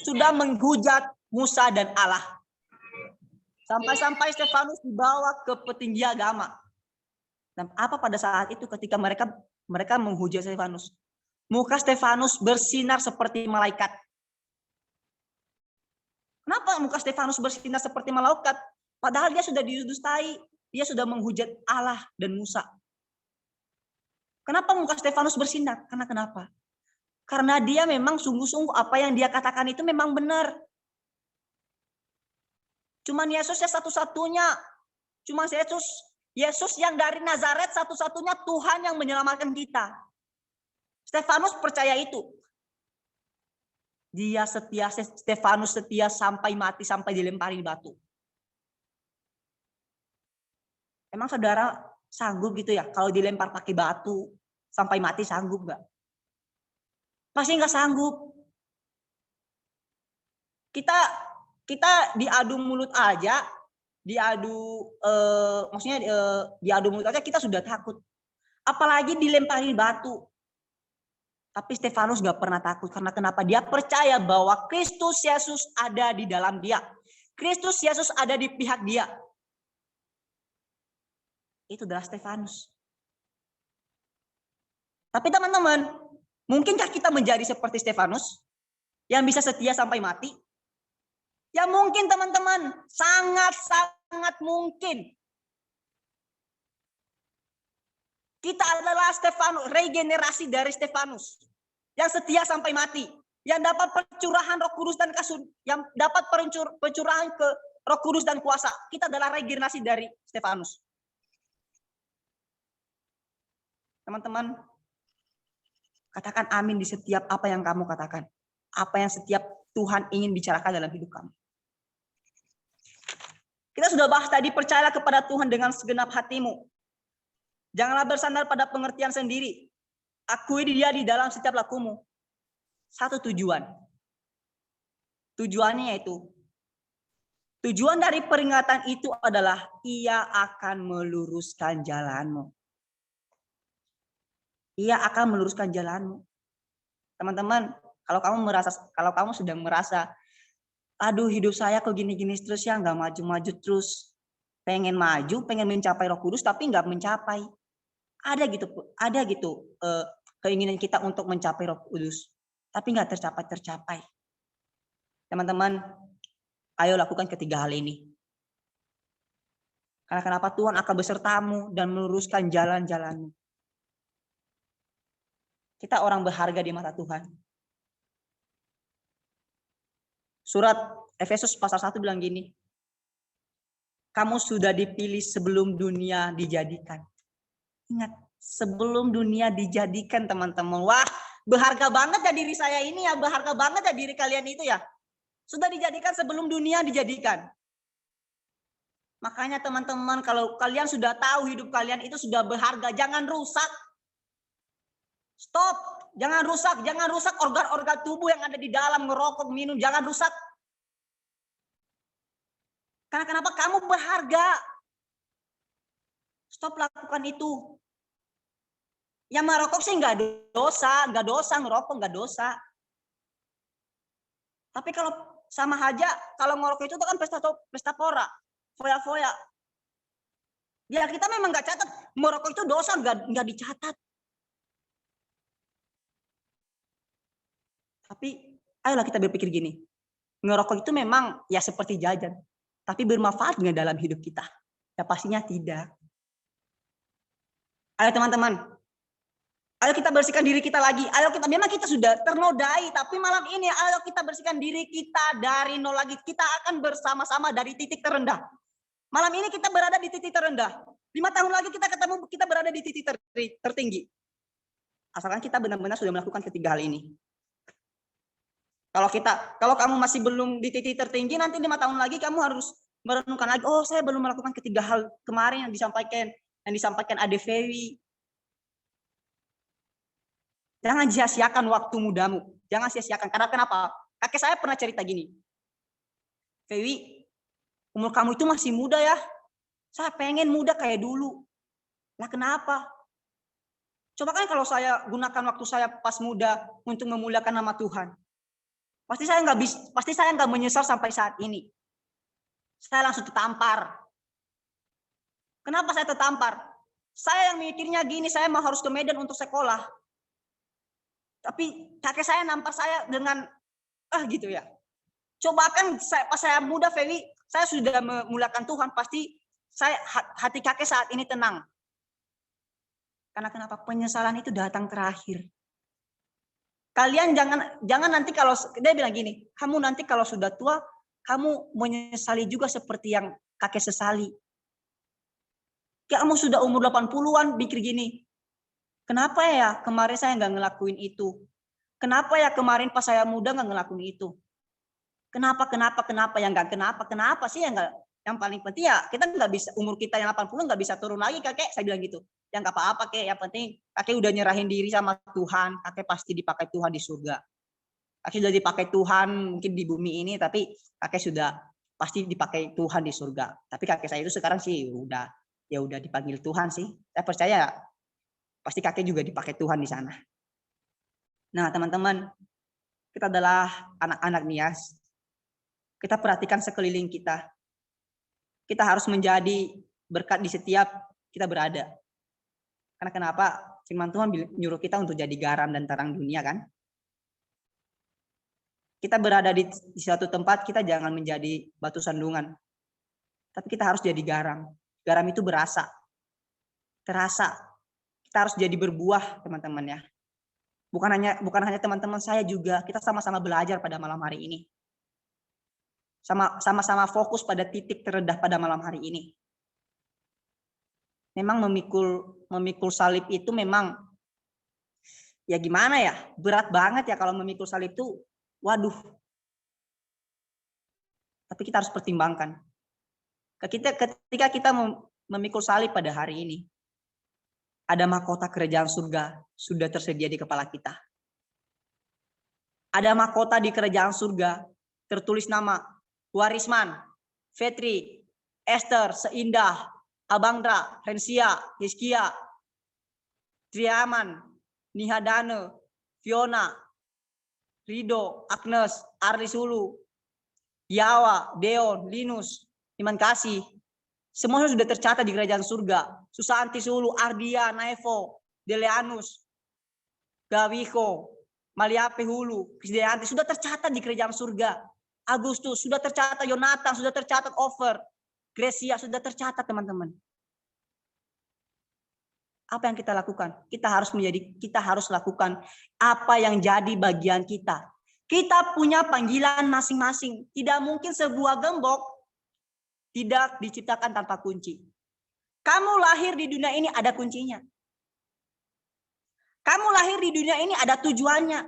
[SPEAKER 3] sudah menghujat Musa dan Allah. Sampai Stefanus dibawa ke petinggi agama. Dan apa pada saat itu ketika mereka menghujat Stefanus? Muka Stefanus bersinar seperti malaikat. Kenapa muka Stefanus bersinar seperti malaikat? Padahal dia sudah didustai, dia sudah menghujat Allah dan Musa. Kenapa muka Stefanus bersinar? Karena kenapa? Karena dia memang sungguh-sungguh apa yang dia katakan itu memang benar. Cuman Yesus ya satu-satunya. Cuma Yesus yang dari Nazaret satu-satunya Tuhan yang menyelamatkan kita. Stefanus percaya itu. Stefanus setia sampai mati, sampai dilempari batu. Emang saudara sanggup gitu ya kalau dilempar pakai batu sampai mati, sanggup nggak? Pasti nggak sanggup. Kita diadu mulut aja, diadu mulut aja kita sudah takut. Apalagi dilempari batu. Tapi Stefanus nggak pernah takut. Karena kenapa? Dia percaya bahwa Kristus Yesus ada di dalam dia. Kristus Yesus ada di pihak dia. Itu adalah Stefanus. Tapi teman-teman, mungkinkah kita menjadi seperti Stefanus yang bisa setia sampai mati? Ya mungkin teman-teman, sangat mungkin. Kita adalah Stefanus, regenerasi dari Stefanus yang setia sampai mati, yang dapat pencurahan Roh Kudus dan yang dapat pencurahan Roh Kudus dan kuasa. Kita adalah regenerasi dari Stefanus. Teman-teman, katakan amin di setiap apa yang kamu katakan. Apa yang setiap Tuhan ingin bicarakan dalam hidup kamu. Kita sudah bahas tadi, percayalah kepada Tuhan dengan segenap hatimu. Janganlah bersandar pada pengertian sendiri. Akui Dia di dalam setiap lakumu. Satu tujuan. Tujuannya yaitu, tujuan dari peringatan itu adalah Ia akan meluruskan jalanmu. Ia akan meluruskan jalanmu. Teman-teman, kalau kamu sedang merasa, aduh hidup saya kok gini-gini terus ya, nggak maju-maju terus. Pengen maju, pengen mencapai Roh Kudus, tapi nggak mencapai. Ada gitu keinginan kita untuk mencapai Roh Kudus, tapi nggak tercapai. Teman-teman, ayo lakukan ketiga hal ini. Karena kenapa? Tuhan akan besertamu dan meluruskan jalan-jalanmu. Kita orang berharga di mata Tuhan. Surat Efesus pasal 1 bilang gini, kamu sudah dipilih sebelum dunia dijadikan. Ingat, sebelum dunia dijadikan, teman-teman. Wah, berharga banget ya diri saya ini ya, berharga banget ya diri kalian itu ya. Sudah dijadikan sebelum dunia dijadikan. Makanya teman-teman, kalau kalian sudah tahu hidup kalian itu sudah berharga, jangan rusak. Stop, jangan rusak organ-organ tubuh yang ada di dalam, ngerokok, minum, jangan rusak. Karena kenapa? Kamu berharga. Stop lakukan itu. Yang merokok sih nggak dosa, ngerokok nggak dosa. Tapi kalau sama aja, kalau ngerokok itu kan pesta pora, foya-foya. Ya kita memang nggak catat, merokok itu dosa, nggak dicatat. Tapi ayolah kita berpikir gini, ngerokok itu memang ya seperti jajan, tapi bermanfaat nggak dalam hidup kita? Ya pastinya tidak. Ayo teman-teman, ayo kita bersihkan diri kita lagi. Ayo kita, memang kita sudah ternodai, tapi malam ini ayo kita bersihkan diri kita dari nol lagi. Kita akan bersama-sama dari titik terendah. Malam ini kita berada di titik terendah. 5 tahun lagi kita berada di titik tertinggi. Asalkan kita benar-benar sudah melakukan ketiga hal ini. Kalau kamu masih belum di titik tertinggi, nanti 5 tahun lagi kamu harus merenungkan lagi. Oh, saya belum melakukan ketiga hal kemarin yang disampaikan Ade Fewi. Jangan sia-siakan waktu mudamu. Jangan sia-siakan. Karena kenapa? Kakek saya pernah cerita gini. Fewi, umur kamu itu masih muda ya. Saya pengen muda kayak dulu. Lah kenapa? Coba kan kalau saya gunakan waktu saya pas muda untuk memuliakan nama Tuhan. Pasti saya nggak menyesal sampai saat ini. Saya langsung tertampar. Kenapa saya tertampar? Saya yang mikirnya gini, saya mau harus ke Medan untuk sekolah. Tapi kakek saya nampar saya dengan gitu ya. Coba kan pas saya muda, Fewi, saya sudah memuliakan Tuhan, pasti hati kakek saat ini tenang. Karena kenapa? Penyesalan itu datang terakhir. Kalian jangan nanti kalau dia bilang gini, kamu nanti kalau sudah tua, kamu menyesali juga seperti yang kakek sesali. Kamu sudah umur 80-an pikir gini, kenapa ya kemarin saya nggak ngelakuin itu? Kenapa ya kemarin pas saya muda nggak ngelakuin itu? Kenapa yang nggak kenapa sih yang nggak? Yang paling penting ya kita nggak bisa, umur kita yang 80 nggak bisa turun lagi kakek, saya bilang gitu. Yang nggak apa-apa kek, yang penting kakek udah nyerahin diri sama Tuhan, kakek pasti dipakai Tuhan di surga. Kakek sudah dipakai Tuhan mungkin di bumi ini, tapi kakek sudah pasti dipakai Tuhan di surga. Tapi kakek saya itu sekarang sih udah dipanggil Tuhan sih. Saya percaya pasti kakek juga dipakai Tuhan di sana. Nah teman-teman, kita adalah anak-anak Nias. Kita perhatikan sekeliling kita. Kita harus menjadi berkat di setiap kita berada. Karena kenapa? Firman Tuhan nyuruh kita untuk jadi garam dan terang dunia kan. Kita berada di suatu tempat, kita jangan menjadi batu sandungan. Tapi kita harus jadi garam. Garam itu berasa. Terasa. Kita harus jadi berbuah, teman-teman ya. Bukan hanya teman-teman saya juga, kita sama-sama belajar pada malam hari ini. Sama-sama fokus pada titik terendah pada malam hari ini. Memang memikul salib itu memang ya gimana ya, berat banget ya kalau memikul salib itu. Waduh. Tapi kita harus pertimbangkan. Ketika kita memikul salib pada hari ini, ada mahkota kerajaan surga sudah tersedia di kepala kita. Ada mahkota di kerajaan surga tertulis nama Warisman, Fetri, Esther, Seindah, Abangdra, Rensia, Hiskia, Triaman, Nihadane, Fiona, Rido, Agnes, Arlis Hulu, Yawa, Deon, Linus, Iman Kasih. Semuanya sudah tercatat di kerajaan surga. Susanti Sulu, Ardia, Naevo, Deleanus, Gawiko, Maliape Hulu, Krisdayanti sudah tercatat di kerajaan surga. Agustus sudah tercatat, Yonatan sudah tercatat, Over, Grecia sudah tercatat, teman-teman. Apa yang kita lakukan? Kita harus lakukan apa yang jadi bagian kita. Kita punya panggilan masing-masing. Tidak mungkin sebuah gembok tidak diciptakan tanpa kunci. Kamu lahir di dunia ini ada kuncinya. Kamu lahir di dunia ini ada tujuannya.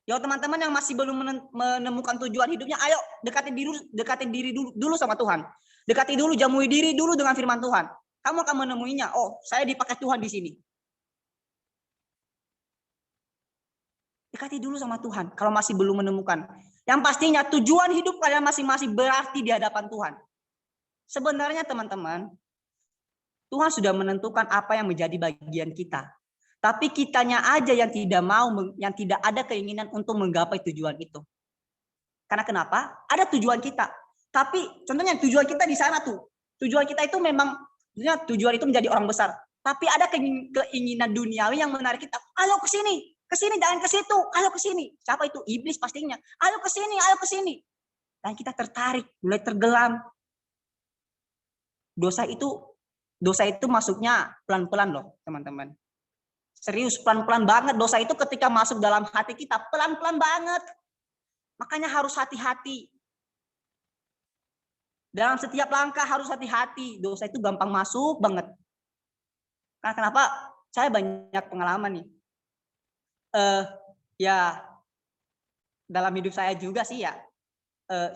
[SPEAKER 3] Ya teman-teman yang masih belum menemukan tujuan hidupnya, ayo dekati diri dulu sama Tuhan. Dekati dulu, jamui diri dulu dengan firman Tuhan. Kamu akan menemuinya. Oh, saya dipakai Tuhan di sini. Dekati dulu sama Tuhan kalau masih belum menemukan. Yang pastinya tujuan hidup kalian masing-masing berarti di hadapan Tuhan. Sebenarnya teman-teman, Tuhan sudah menentukan apa yang menjadi bagian kita. Tapi kitanya aja yang tidak ada keinginan untuk menggapai tujuan itu. Karena kenapa? Ada tujuan kita. Tapi contohnya tujuan kita di sana tuh. Tujuan kita itu memang, tujuan itu menjadi orang besar. Tapi ada keinginan duniawi yang menarik kita. Ayo ke sini jangan ke situ, ayo ke sini. Siapa itu? Iblis pastinya. Ayo ke sini. Dan kita tertarik, mulai tergelam. Dosa itu masuknya pelan-pelan loh, teman-teman. Serius, pelan-pelan banget. Dosa itu ketika masuk dalam hati kita, pelan-pelan banget. Makanya harus hati-hati. Dalam setiap langkah harus hati-hati. Dosa itu gampang masuk banget. Karena kenapa? Saya banyak pengalaman nih. Ya, dalam hidup saya juga sih ya.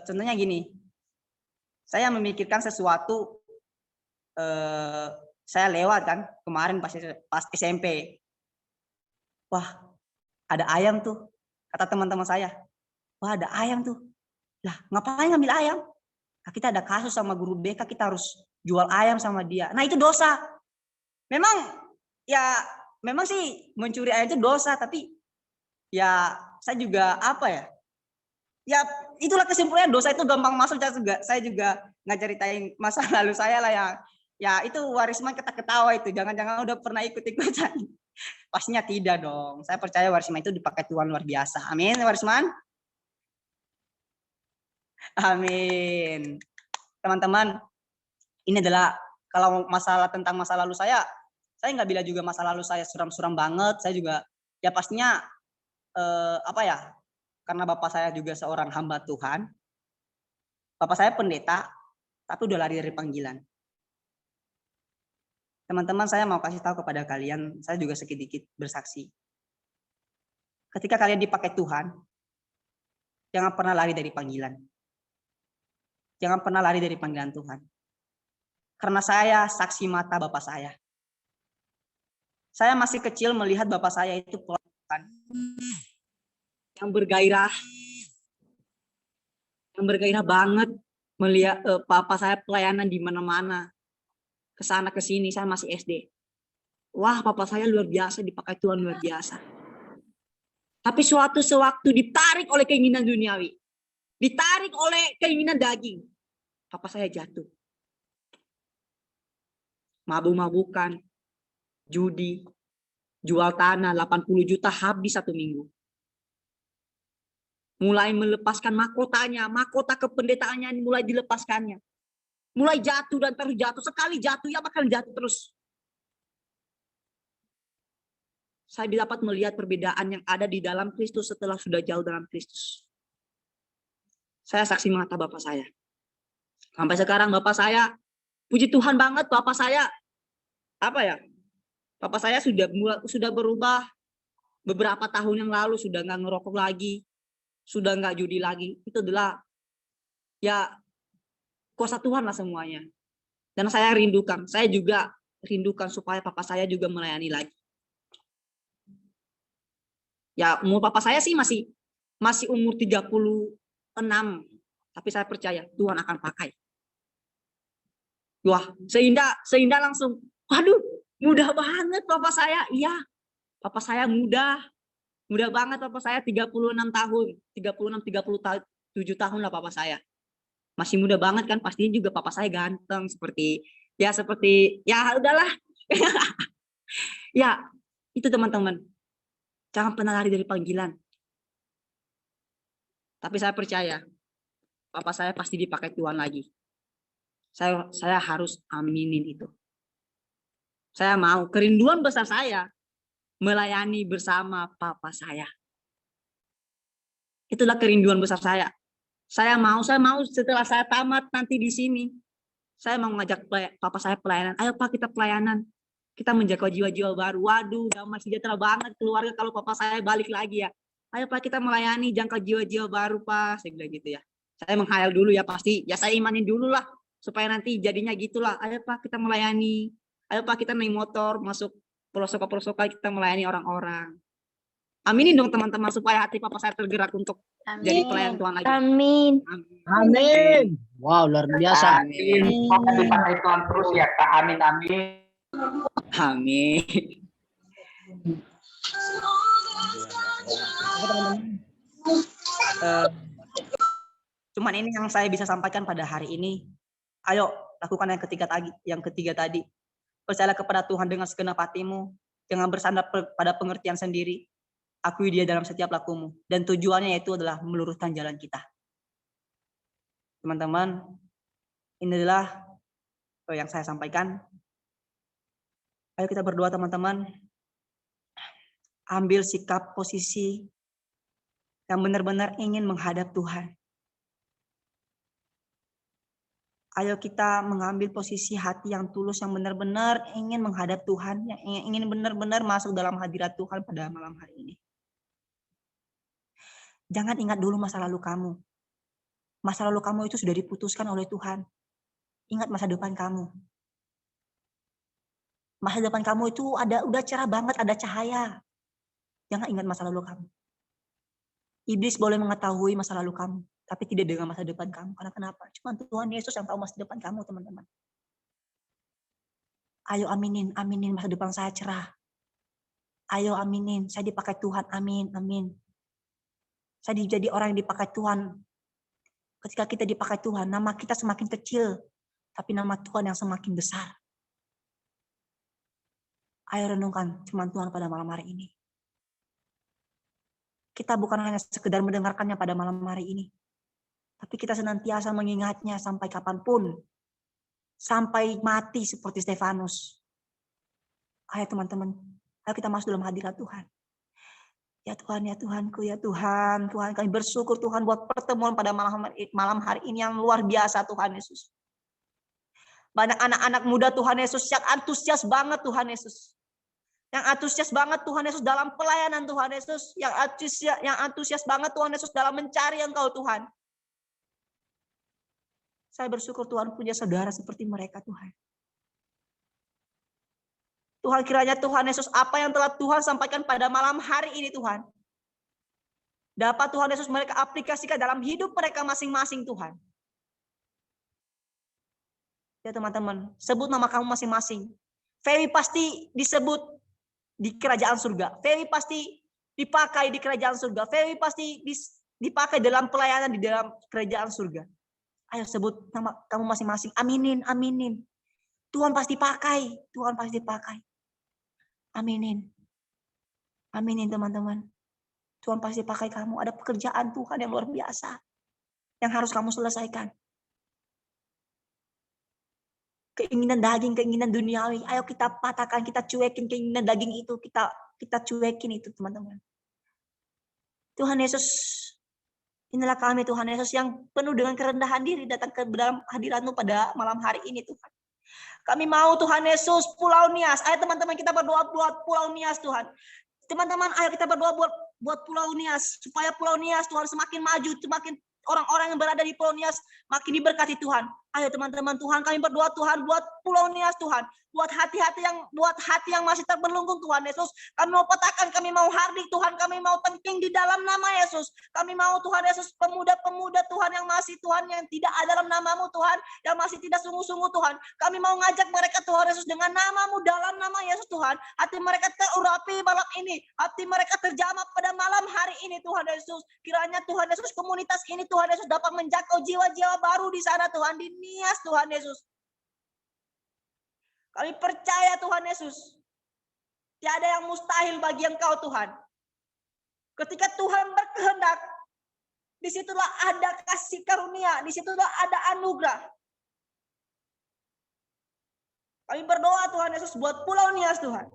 [SPEAKER 3] Contohnya gini. Saya memikirkan sesuatu. Saya lewat kan kemarin pas SMP. Wah, ada ayam tuh. Kata teman-teman saya. Wah, ada ayam tuh. Lah, ngapain ngambil ayam? Nah, kita ada kasus sama guru BK, kita harus jual ayam sama dia. Nah, itu dosa. Memang sih mencuri ayam itu dosa, tapi ya saya juga apa ya? Ya, itulah kesimpulannya, dosa itu gampang masuk. Saya juga nggak ceritain masa lalu saya lah ya itu Warisman ketawa itu. Jangan-jangan udah pernah ikut-ikutan. Pastinya tidak dong. Saya percaya Warisman itu dipakai Tuhan luar biasa. Amin, Warisman. Amin. Teman-teman, ini adalah kalau tentang masa lalu saya nggak bilang juga masa lalu saya suram-suram banget. Saya juga ya pastinya karena bapak saya juga seorang hamba Tuhan. Bapak saya pendeta, tapi udah lari dari panggilan. Teman-teman, saya mau kasih tahu kepada kalian, saya juga sedikit bersaksi. Ketika kalian dipakai Tuhan, jangan pernah lari dari panggilan. Jangan pernah lari dari panggilan Tuhan. Karena saya saksi mata bapak saya. Saya masih kecil melihat bapak saya itu Tuhan yang bergairah banget melihat papa saya pelayanan di mana-mana. Kesana kesini, saya masih SD. Wah, papa saya luar biasa, dipakai Tuhan luar biasa. Tapi suatu sewaktu ditarik oleh keinginan duniawi, ditarik oleh keinginan daging, papa saya jatuh. Mabuk-mabukan, judi, jual tanah 80 juta habis 1 minggu. Mulai melepaskan mahkota kependetaannya mulai dilepaskannya. Mulai jatuh dan terus jatuh. Sekali jatuh, ya bakal jatuh terus. Saya dapat melihat perbedaan yang ada di dalam Kristus setelah sudah jauh dalam Kristus. Saya saksi mata Bapak saya. Sampai sekarang Bapak saya, puji Tuhan banget Bapak saya, Bapak saya sudah berubah beberapa tahun yang lalu, sudah nggak ngerokok lagi, sudah nggak judi lagi. Itu adalah ya kuasa Tuhan lah semuanya. Dan saya juga rindukan supaya Papa saya juga melayani lagi. Ya umur Papa saya sih masih umur 36, tapi saya percaya Tuhan akan pakai. Wah, seindah langsung, waduh, mudah banget Papa saya. Iya, Papa saya muda banget Papa saya, 36 tahun, 37 tahun lah Papa saya. Masih muda banget kan, pastinya juga Papa saya ganteng seperti ya udahlah. Ya, itu teman-teman. Jangan pernah lari dari panggilan. Tapi saya percaya Papa saya pasti dipakai Tuhan lagi. Saya harus aminin itu. Saya mau, kerinduan besar saya melayani bersama Papa saya. Itulah kerinduan besar saya. Saya mau setelah saya tamat nanti di sini, saya mau ngajak Papa saya pelayanan. Ayo Pak, kita pelayanan. Kita menjaga jiwa-jiwa baru. Waduh, damai sejahtera banget keluarga kalau Papa saya balik lagi ya. Ayo Pak, kita melayani jangka jiwa-jiwa baru Pak. Saya bilang gitu ya. Saya menghayal dulu ya pasti. Ya saya imanin dulu lah. Supaya nanti jadinya gitulah. Ayo Pak, kita melayani. Ayo Pak, kita naik motor masuk pelosok-pelosok kita melayani orang-orang. Aminin dong teman-teman supaya hati Papa saya tergerak untuk jadi pelayan Tuhan lagi.
[SPEAKER 4] Amin.
[SPEAKER 6] Amin. Wow, luar biasa.
[SPEAKER 1] Amin. Semoga dipakai Tuhan terus ya Kak. Amin, amin.
[SPEAKER 3] Amin. Cuman ini yang saya bisa sampaikan pada hari ini. Ayo lakukan yang ketiga tadi. Percayalah kepada Tuhan dengan segenap hatimu. Jangan bersandar pada pengertian sendiri. Akui Dia dalam setiap lakumu. Dan tujuannya itu adalah meluruskan jalan kita. Teman-teman, ini adalah yang saya sampaikan. Ayo kita berdoa teman-teman. Ambil sikap posisi yang benar-benar ingin menghadap Tuhan. Ayo kita mengambil posisi hati yang tulus, yang benar-benar ingin menghadap Tuhan, yang ingin benar-benar masuk dalam hadirat Tuhan pada malam hari ini. Jangan ingat dulu masa lalu kamu. Masa lalu kamu itu sudah diputuskan oleh Tuhan. Ingat masa depan kamu. Masa depan kamu itu udah cerah banget, ada cahaya. Jangan ingat masa lalu kamu. Iblis boleh mengetahui masa lalu kamu, tapi tidak dengan masa depan kamu. Karena kenapa? Cuma Tuhan Yesus yang tahu masa depan kamu, teman-teman. Ayo aminin masa depan saya cerah. Ayo aminin, saya dipakai Tuhan, amin, amin. Saya jadi orang yang dipakai Tuhan. Ketika kita dipakai Tuhan, nama kita semakin kecil, tapi nama Tuhan yang semakin besar. Ayo renungkan firman Tuhan pada malam hari ini. Kita bukan hanya sekedar mendengarkannya pada malam hari ini, tapi kita senantiasa mengingatnya sampai kapanpun, sampai mati seperti Stefanus. Ayo teman-teman, ayo kita masuk dalam hadirat Tuhan. Ya Tuhan, ya Tuhanku, ya Tuhan, Tuhan kami bersyukur Tuhan buat pertemuan pada malam hari ini yang luar biasa Tuhan Yesus. Banyak anak-anak muda Tuhan Yesus yang antusias banget Tuhan Yesus. Yang antusias banget Tuhan Yesus dalam pelayanan Tuhan Yesus. Yang antusias banget Tuhan Yesus dalam mencari Engkau Tuhan. Saya bersyukur Tuhan punya saudara seperti mereka Tuhan. Tuhan kiranya Tuhan Yesus apa yang telah Tuhan sampaikan pada malam hari ini Tuhan. Dapat Tuhan Yesus mereka aplikasikan dalam hidup mereka masing-masing Tuhan. Ya teman-teman, sebut nama kamu masing-masing. Ferry pasti disebut di kerajaan surga. Ferry pasti dipakai di kerajaan surga. Ferry pasti dipakai dalam pelayanan di dalam kerajaan surga. Ayo sebut nama kamu masing-masing. Aminin, aminin. Tuhan pasti pakai. Tuhan pasti pakai. Aminin. Aminin teman-teman. Tuhan pasti pakai kamu. Ada pekerjaan Tuhan yang luar biasa. Yang harus kamu selesaikan. Keinginan daging, keinginan duniawi. Ayo kita patahkan, kita cuekin keinginan daging itu. Kita cuekin itu teman-teman. Tuhan Yesus Inilah kami Tuhan Yesus yang penuh dengan kerendahan diri datang ke dalam hadirat-Mu pada malam hari ini Tuhan. Kami mau Tuhan Yesus Pulau Nias. Ayo teman-teman kita berdoa buat Pulau Nias Tuhan. Teman-teman ayo kita berdoa buat Pulau Nias. Supaya Pulau Nias Tuhan semakin maju, semakin orang-orang yang berada di Pulau Nias makin diberkati Tuhan. Ayo teman-teman Tuhan kami berdoa Tuhan buat Pulau Nias Tuhan. Buat hati yang masih terbelenggu Tuhan Yesus. Kami mau petakan, kami mau hardik Tuhan, kami mau penting di dalam nama Yesus. Kami mau Tuhan Yesus pemuda-pemuda Tuhan yang masih Tuhan yang tidak ada dalam nama-Mu Tuhan, yang masih tidak sungguh-sungguh Tuhan. Kami mau ngajak mereka Tuhan Yesus dengan nama-Mu dalam nama Yesus Tuhan. Hati mereka terurapi malam ini, hati mereka terjamah pada malam hari ini Tuhan Yesus. Kiranya Tuhan Yesus komunitas ini Tuhan Yesus dapat menjangkau jiwa-jiwa baru di sana Tuhan, di Nias Tuhan Yesus. Kami percaya Tuhan Yesus, tiada yang mustahil bagi Engkau Tuhan. Ketika Tuhan berkehendak, disitulah ada kasih karunia, disitulah ada anugerah. Kami berdoa Tuhan Yesus buat Pulau Nias Tuhan.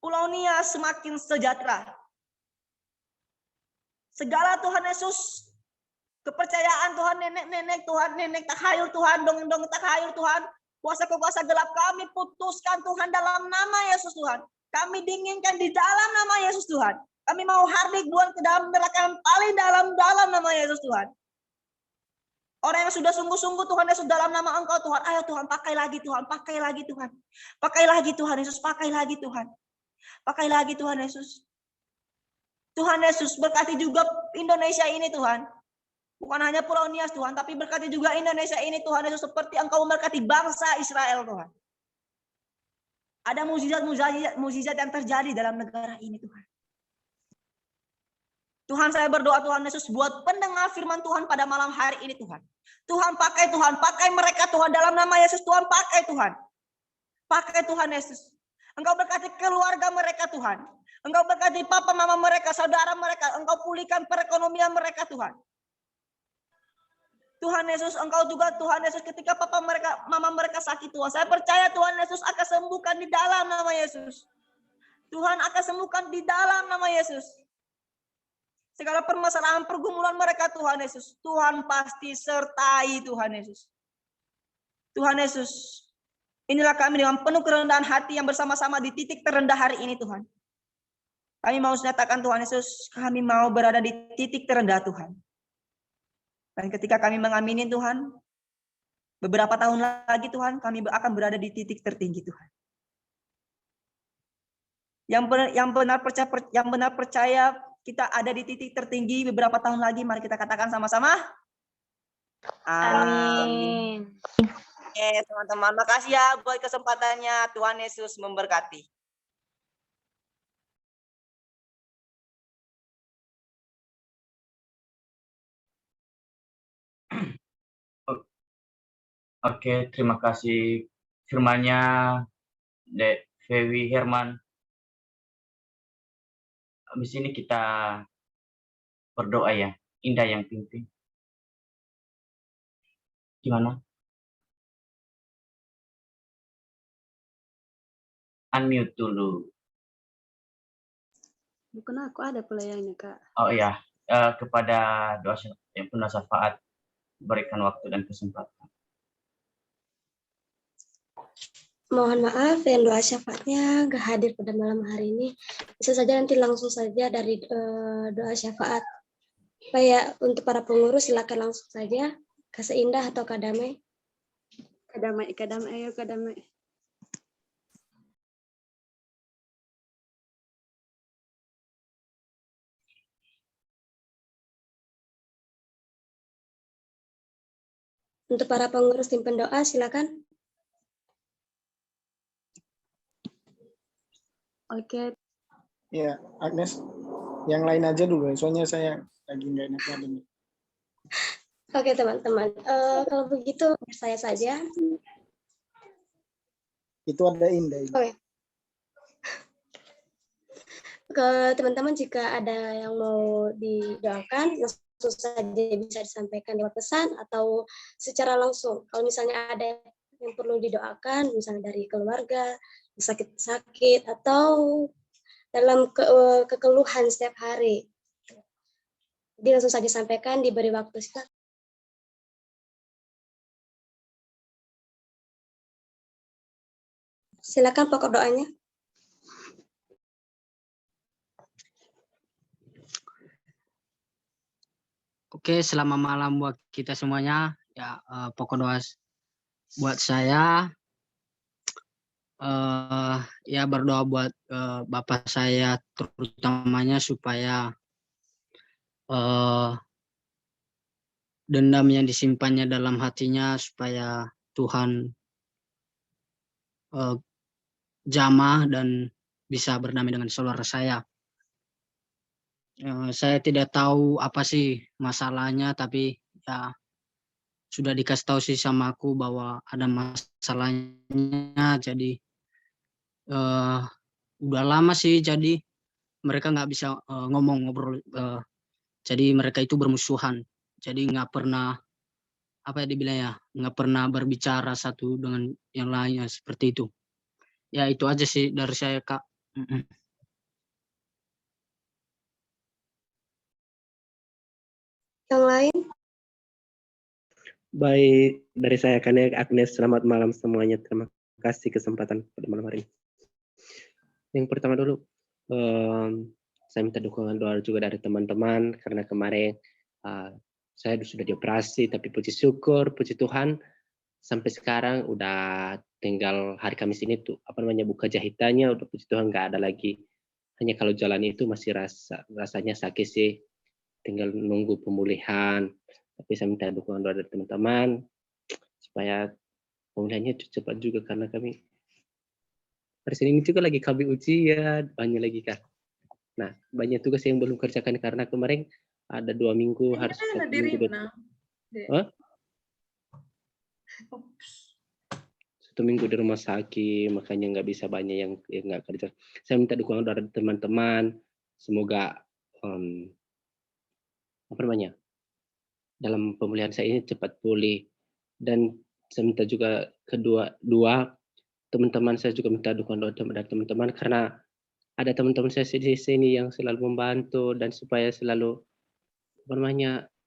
[SPEAKER 3] Pulau Nias semakin sejahtera. Segala Tuhan Yesus, kepercayaan Tuhan, nenek-nenek Tuhan, nenek takhayul Tuhan, dongeng-dongeng takhayul Tuhan, kuasa-kuasa gelap kami putuskan Tuhan dalam nama Yesus Tuhan. Kami dinginkan di dalam nama Yesus Tuhan. Kami mau hardik buang ke dalam neraka yang paling dalam nama Yesus Tuhan. Orang yang sudah sungguh-sungguh Tuhan Yesus dalam nama Engkau Tuhan. Ayo Tuhan pakai lagi Tuhan, pakai lagi Tuhan. Pakai lagi Tuhan Yesus, pakai lagi Tuhan. Pakai lagi Tuhan Yesus. Tuhan Yesus berkati juga Indonesia ini Tuhan. Bukan hanya Pulau Nias Tuhan, tapi berkati juga Indonesia ini Tuhan Yesus seperti Engkau memberkati bangsa Israel Tuhan. Ada mukjizat yang terjadi dalam negara ini Tuhan. Tuhan saya berdoa Tuhan Yesus buat pendengar firman Tuhan pada malam hari ini Tuhan. Tuhan, pakai mereka Tuhan dalam nama Yesus Tuhan, pakai Tuhan. Pakai Tuhan Yesus. Engkau berkati keluarga mereka Tuhan. Engkau berkati papa mama mereka, saudara mereka. Engkau pulihkan perekonomian mereka Tuhan. Tuhan Yesus, Engkau juga Tuhan Yesus ketika papa mereka, mama mereka sakit Tuhan. Saya percaya Tuhan Yesus akan sembuhkan di dalam nama Yesus. Tuhan akan sembuhkan di dalam nama Yesus. Segala permasalahan pergumulan mereka Tuhan Yesus. Tuhan pasti sertai Tuhan Yesus. Tuhan Yesus, inilah kami dengan penuh kerendahan hati yang bersama-sama di titik terendah hari ini Tuhan. Kami mau menyatakan Tuhan Yesus, kami mau berada di titik terendah Tuhan. Dan ketika kami mengamini Tuhan, beberapa tahun lagi Tuhan, kami akan berada di titik tertinggi Tuhan. Yang benar percaya kita ada di titik tertinggi beberapa tahun lagi, mari kita katakan sama-sama.
[SPEAKER 4] Amin.
[SPEAKER 3] Oke, teman-teman, makasih ya buat kesempatannya. Tuhan Yesus memberkati.
[SPEAKER 1] Oke, terima kasih firman-Nya Dek Fewi Herman. Habis ini kita berdoa ya, Indah yang pimpin. Gimana? Unmute dulu.
[SPEAKER 2] Bukan aku ada pelayannya Kak.
[SPEAKER 1] Oh iya, kepada doa yang penuh syafaat, berikan waktu dan kesempatan.
[SPEAKER 7] Mohon maaf yang doa syafaatnya nggak hadir pada malam hari ini. Bisa saja nanti langsung saja dari doa syafaat. Supaya untuk para pengurus silakan langsung saja. Kak Seindah atau Kak Damai.
[SPEAKER 2] Kak Damai, ayo Kak Damai.
[SPEAKER 7] Untuk para pengurus tim pendoa silakan.
[SPEAKER 2] Oke.
[SPEAKER 6] Ya, Agnes, yang lain aja dulu, soalnya saya lagi nggak enak badan.
[SPEAKER 7] Oke teman-teman, kalau begitu saya saja.
[SPEAKER 6] Itu ada Indah.
[SPEAKER 7] Oke. Ke teman-teman jika ada yang mau didoakan, langsung saja bisa disampaikan lewat pesan atau secara langsung. Kalau misalnya ada yang perlu didoakan, misalnya dari keluarga, sakit-sakit, atau dalam kekeluhan setiap hari. Jadi langsung saja sampaikan, diberi waktu. Silakan pokok doanya.
[SPEAKER 8] Oke, selamat malam buat kita semuanya. Ya, pokok doa buat saya, ya berdoa buat bapak saya terutamanya supaya dendam yang disimpannya dalam hatinya supaya Tuhan jamah dan bisa berdamai dengan saudara saya. Saya tidak tahu apa sih masalahnya, tapi ya sudah dikasih tahu sih sama aku bahwa ada masalahnya. Jadi udah lama sih, jadi mereka nggak bisa ngobrol. Jadi mereka itu bermusuhan. Jadi nggak pernah apa ya dibilang ya, nggak pernah berbicara satu dengan yang lainnya seperti itu. Ya itu aja sih dari saya, Kak.
[SPEAKER 7] Yang lain?
[SPEAKER 9] Baik, dari saya Agnes, selamat malam semuanya. Terima kasih kesempatan pada malam hari ini. Yang pertama dulu, saya minta dukungan doa juga dari teman-teman, karena kemarin saya sudah dioperasi, tapi puji syukur, puji Tuhan, sampai sekarang udah tinggal hari Kamis ini tuh, buka jahitannya, udah puji Tuhan nggak ada lagi. Hanya kalau jalan itu masih rasanya sakit sih, tinggal nunggu pemulihan. Tapi saya minta dukungan doa dari teman-teman supaya pemulihannya cepat juga, karena kami hari Senin ini juga lagi kami ujian, banyak lagi kan. Nah, banyak tugas yang belum kerjakan karena kemarin ada 2 minggu harus
[SPEAKER 5] Ada di Rimna.
[SPEAKER 9] Satu minggu di rumah sakit, makanya nggak bisa banyak yang nggak kerja. Saya minta dukungan dari teman-teman, semoga dalam pemulihan saya ini cepat pulih. Dan saya minta juga dua teman-teman saya juga minta dukungan doa dari teman-teman, karena ada teman-teman saya di sini yang selalu membantu, dan supaya selalu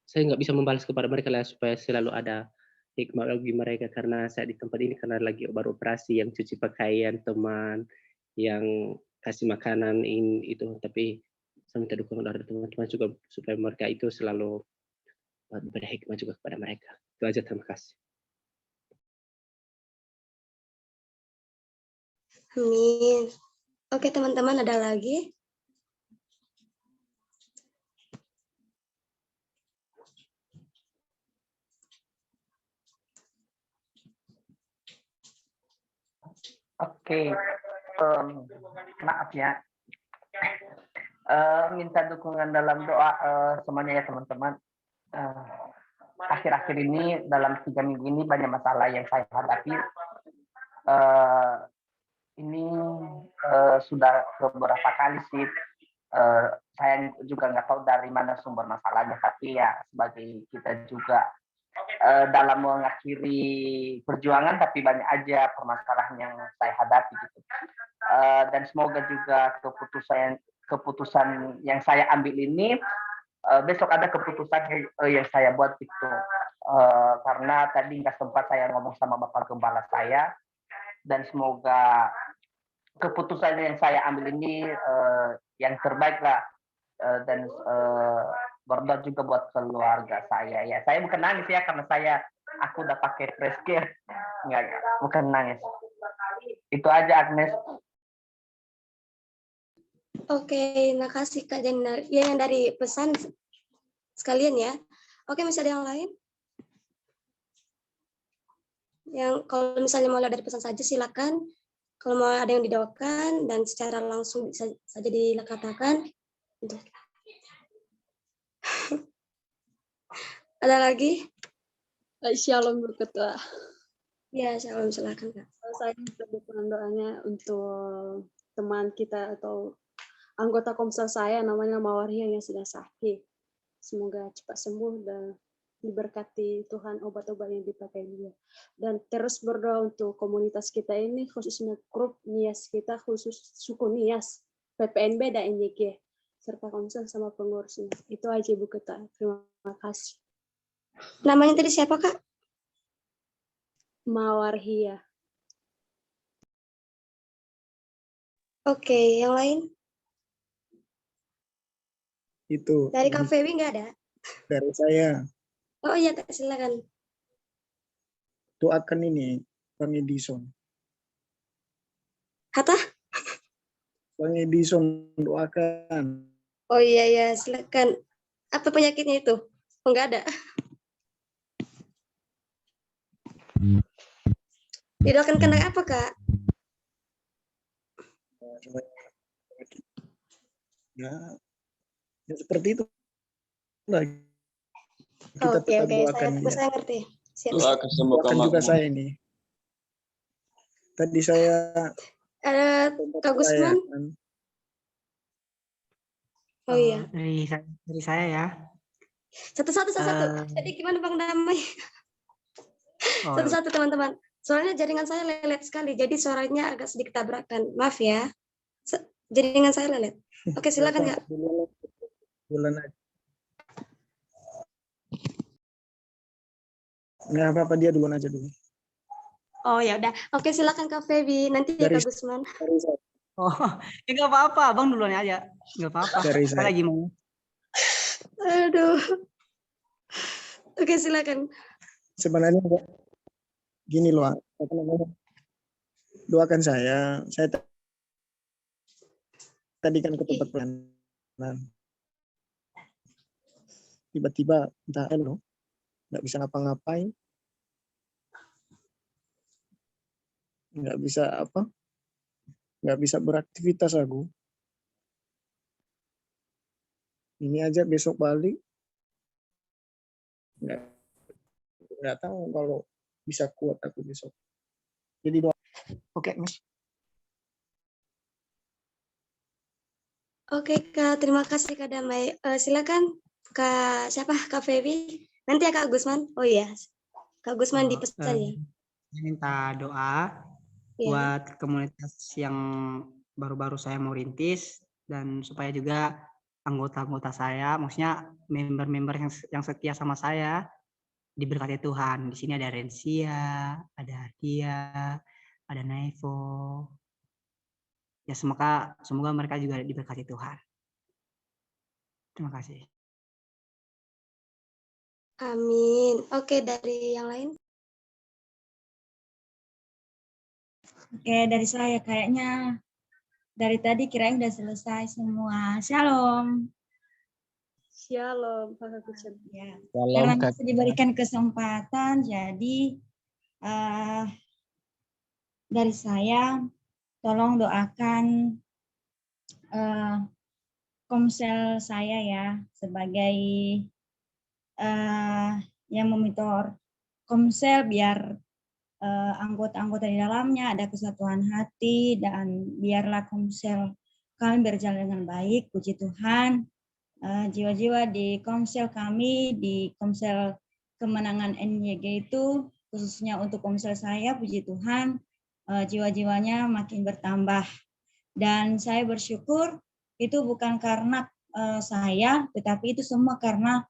[SPEAKER 9] saya nggak bisa membalas kepada mereka lah, supaya selalu ada hikmah bagi mereka, karena saya di tempat ini karena lagi baru operasi, yang cuci pakaian teman, yang kasih makanan itu, tapi saya minta dukungan dari teman-teman juga supaya mereka itu selalu berhikmah juga kepada mereka. Itu aja, terima kasih.
[SPEAKER 7] Amin. Oke teman-teman, ada lagi?
[SPEAKER 10] Oke, maaf ya. Minta dukungan dalam doa semuanya ya teman-teman. Akhir-akhir ini dalam 3 minggu ini banyak masalah yang saya hadapi. Ini sudah beberapa kali sih. Saya juga nggak tahu dari mana sumber masalahnya, tapi ya sebagai kita juga dalam mengakhiri perjuangan, tapi banyak aja permasalahan yang saya hadapi gitu. Dan semoga juga keputusan yang saya ambil ini besok ada keputusan yang saya buat itu, karena tadi nggak sempat saya ngomong sama Bapak Gembala saya, dan semoga keputusan yang saya ambil ini yang terbaik lah, dan berdoa juga buat keluarga saya ya. Saya bukan nangis ya, karena aku udah pakai preskir, nggak, bukan nangis. Itu aja Agnes.
[SPEAKER 7] Oke, makasih Kak Janar. Ya, yang dari pesan sekalian ya. Oke, masih ada yang lain? Yang kalau misalnya mau lihat dari pesan saja silakan. Kalau mau ada yang didoakan dan secara langsung bisa saja dikatakan. Ada lagi?
[SPEAKER 2] Shalom berketua.
[SPEAKER 7] Ya, shalom, silakan Kak.
[SPEAKER 2] Saya minta dukungan doanya untuk teman kita atau anggota komsel saya namanya Mawaria yang sudah sakit. Semoga cepat sembuh dan diberkati Tuhan obat-obat yang dipakai dia. Dan terus berdoa untuk komunitas kita ini, khususnya grup Nias kita, khusus suku Nias, PPNB dan NYG. serta komsel sama pengurusnya. Itu aja Ibu Ketua. Terima kasih.
[SPEAKER 7] Namanya tadi siapa, Kak?
[SPEAKER 2] Mawarhia.
[SPEAKER 7] Oke, yang lain?
[SPEAKER 6] Itu
[SPEAKER 7] Dari Kak Febi nggak ada?
[SPEAKER 6] dari saya.
[SPEAKER 7] Oh iya, Kak, silakan.
[SPEAKER 6] Doakan ini Bang Edison.
[SPEAKER 7] Kata?
[SPEAKER 6] Bang Edison doakan.
[SPEAKER 7] Oh iya, silakan. Apa penyakitnya itu? Oh, nggak ada. Didoakan kena apa, Kak?
[SPEAKER 6] Ya, ya seperti itu lagi. Kita
[SPEAKER 7] Oke,
[SPEAKER 6] tetap doakan
[SPEAKER 7] saya ngerti. Siap.
[SPEAKER 11] Doakan semoga
[SPEAKER 6] Doakan juga
[SPEAKER 11] makmur.
[SPEAKER 6] saya ini. Tadi saya
[SPEAKER 7] Kak Gusman? Oh iya.
[SPEAKER 3] Dari saya ya.
[SPEAKER 7] Satu. Jadi gimana Bang Damai?
[SPEAKER 3] Oh,
[SPEAKER 7] Satu-satu teman-teman. Soalnya jaringan saya lelet sekali, jadi suaranya agak sedikit tabrakan. Maaf ya. Jaringan saya lelet. Oke, silakan Kak.
[SPEAKER 6] Bulan aja. Nggak apa-apa, dia duluan aja dulu.
[SPEAKER 7] Oh ya udah. Oke, silakan Kak Febi. Nanti ya Kak Gusman.
[SPEAKER 3] Oh, ya nggak apa-apa, Bang duluan aja. Nggak apa-apa. Saya lagi mau.
[SPEAKER 7] Aduh. Oke, silakan.
[SPEAKER 6] Sebenarnya gini loh, apa namanya? Doakan saya tadi kan ke tempat pelayanan. Tiba-tiba entah loh, nggak bisa ngapa-ngapain, nggak bisa beraktivitas aku. Ini aja besok balik, nggak tahu kalau bisa kuat aku besok. Jadi doa. Oke, Mas.
[SPEAKER 7] Oke Kak, terima kasih Kak Damai. Silakan Kak siapa? Kak Febi. Nanti ya Kak Gusman. Oh iya, Kak Gusman dipesan ya.
[SPEAKER 3] Saya minta doa buat komunitas yang baru-baru saya mau rintis, dan supaya juga anggota-anggota saya, maksudnya member-member yang setia sama saya, diberkati Tuhan. Di sini ada Rensia, ada Dia, ada Naivo. Ya semoga mereka juga diberkati Tuhan. Terima kasih.
[SPEAKER 7] Amin. Oke, dari yang lain?
[SPEAKER 12] Oke, dari saya kayaknya dari tadi kirain udah selesai semua. Shalom.
[SPEAKER 2] Shalom, Pak Gusman.
[SPEAKER 12] Ya. Karena masih diberikan kesempatan, jadi dari saya tolong doakan komsel saya ya, sebagai yang memonitor komsel, biar anggota-anggota di dalamnya ada kesatuan hati, dan biarlah komsel kami berjalan dengan baik. Puji Tuhan, jiwa-jiwa di komsel kami, di komsel kemenangan NYG itu, khususnya untuk komsel saya, puji Tuhan, jiwa-jiwanya makin bertambah. Dan saya bersyukur itu bukan karena saya, tetapi itu semua karena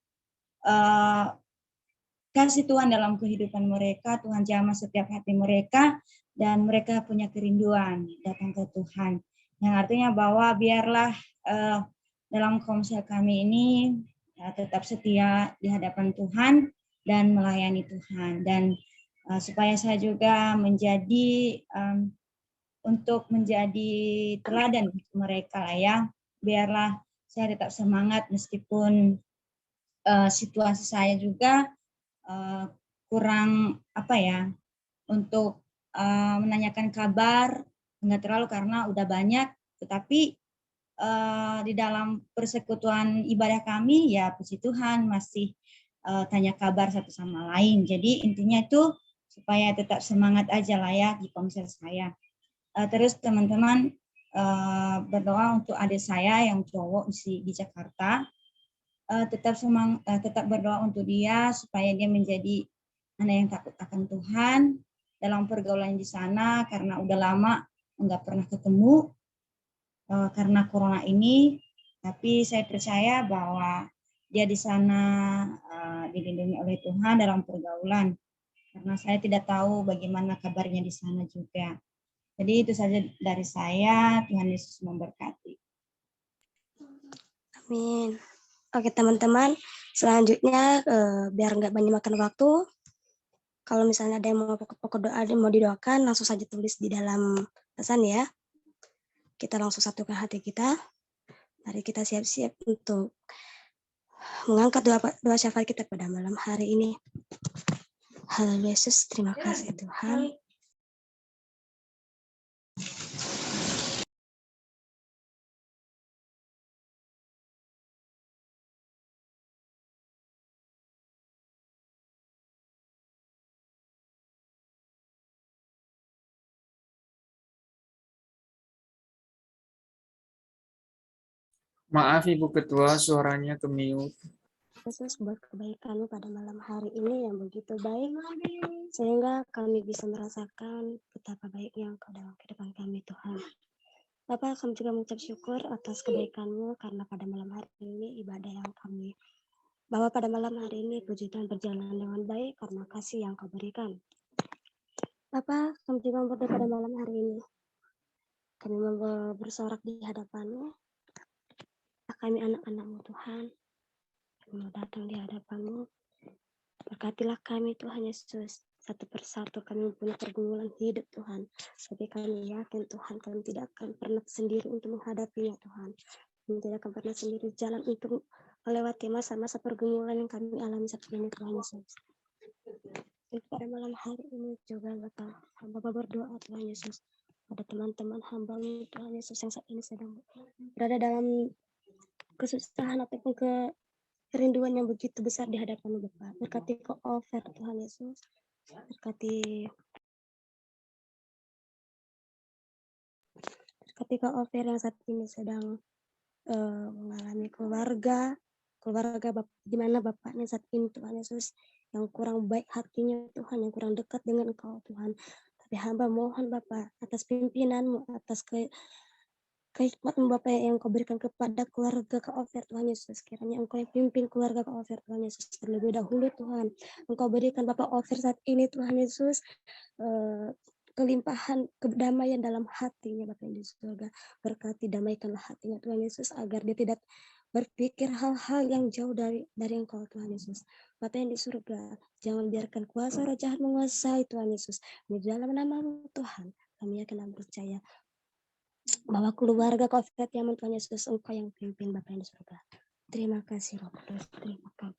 [SPEAKER 12] kasih Tuhan dalam kehidupan mereka. Tuhan jamah setiap hati mereka, dan mereka punya kerinduan datang ke Tuhan. Yang artinya bahwa biarlah dalam komsel kami ini tetap setia di hadapan Tuhan dan melayani Tuhan. Dan supaya saya juga menjadi untuk menjadi teladan untuk mereka lah ya. Biarlah saya tetap semangat meskipun situasi saya juga kurang untuk menanyakan kabar, enggak terlalu karena udah banyak, tetapi di dalam persekutuan ibadah kami ya puji Tuhan masih tanya kabar satu sama lain. Jadi intinya itu supaya tetap semangat aja lah ya di komsel saya. Terus teman-teman berdoa untuk adik saya yang cowok di Jakarta. Tetap berdoa untuk dia supaya dia menjadi anak yang takut akan Tuhan dalam pergaulan di sana, karena udah lama nggak pernah ketemu karena corona ini. Tapi saya percaya bahwa dia di sana dilindungi oleh Tuhan dalam pergaulan. Karena saya tidak tahu bagaimana kabarnya di sana juga. Jadi itu saja dari saya. Tuhan Yesus memberkati.
[SPEAKER 7] Amin. Oke teman-teman, selanjutnya biar nggak banyak makan waktu, kalau misalnya ada yang mau pokok doa, ada yang mau didoakan, langsung saja tulis di dalam pesan ya. Kita langsung satukan hati kita. Mari kita siap-siap untuk mengangkat doa syafaat kita pada malam hari ini. Haleluya Yesus, terima kasih Tuhan.
[SPEAKER 11] Maaf Ibu Ketua, suaranya ke-mute.
[SPEAKER 7] Yesus buat kebaikan-Mu pada malam hari ini yang begitu baik, sehingga kami bisa merasakan betapa baiknya Engkau dalam kehidupan kami Tuhan. Bapak, kami juga mengucap syukur atas kebaikan-Mu karena pada malam hari ini ibadah yang kami bahwa pada malam hari ini puji Tuhan berjalan dengan baik karena kasih yang Kau berikan. Bapak, kami juga berdoa pada malam hari ini. Kami bersorak di hadapan-Mu. Kami anak-anak-Mu Tuhan. Kami mau datang di hadapan-Mu. Berkatilah kami Tuhan Yesus. Satu persatu kami mempunyai pergumulan hidup Tuhan. Tapi kami yakin Tuhan kami tidak akan pernah sendiri untuk menghadapinya Tuhan. Kami tidak akan pernah sendiri jalan untuk melewati masa-masa pergumulan yang kami alami saat ini Tuhan Yesus. Pada malam hari ini juga Bapak berdoa Tuhan Yesus. Pada teman-teman hamba-Mu Tuhan Yesus yang saat ini sedang berada dalam kesusahan ataupun kerinduan yang begitu besar di hadapan Bapak. Berkati Kau offer Tuhan Yesus. Berkati Kau offer yang saat ini sedang mengalami keluarga di mana bapaknya saat ini Tuhan Yesus yang kurang baik hatinya Tuhan, yang kurang dekat dengan Engkau Tuhan. Tapi hamba mohon Bapak atas pimpinan-Mu, atas kehikmatan Bapak yang Kau berikan kepada keluarga Kau offer Tuhan Yesus. Kiranya Engkau yang pimpin keluarga Kau offer Tuhan Yesus terlebih dahulu Tuhan. Engkau berikan Bapak offer saat ini Tuhan Yesus kelimpahan kedamaian dalam hatinya Bapak yang di surga. Berkati damaikanlah hatinya Tuhan Yesus agar dia tidak berpikir hal-hal yang jauh dari Engkau Tuhan Yesus. Bapak yang di surga, jangan biarkan kuasa roh jahat menguasai Tuhan Yesus. Di dalam nama-Mu Tuhan, kami yakin dan percaya bahwa keluarga Kau yang Tuhan Yesus Engkau yang pimpin Bapak yang di surga. Terima kasih Roh Kudus, terima kasih.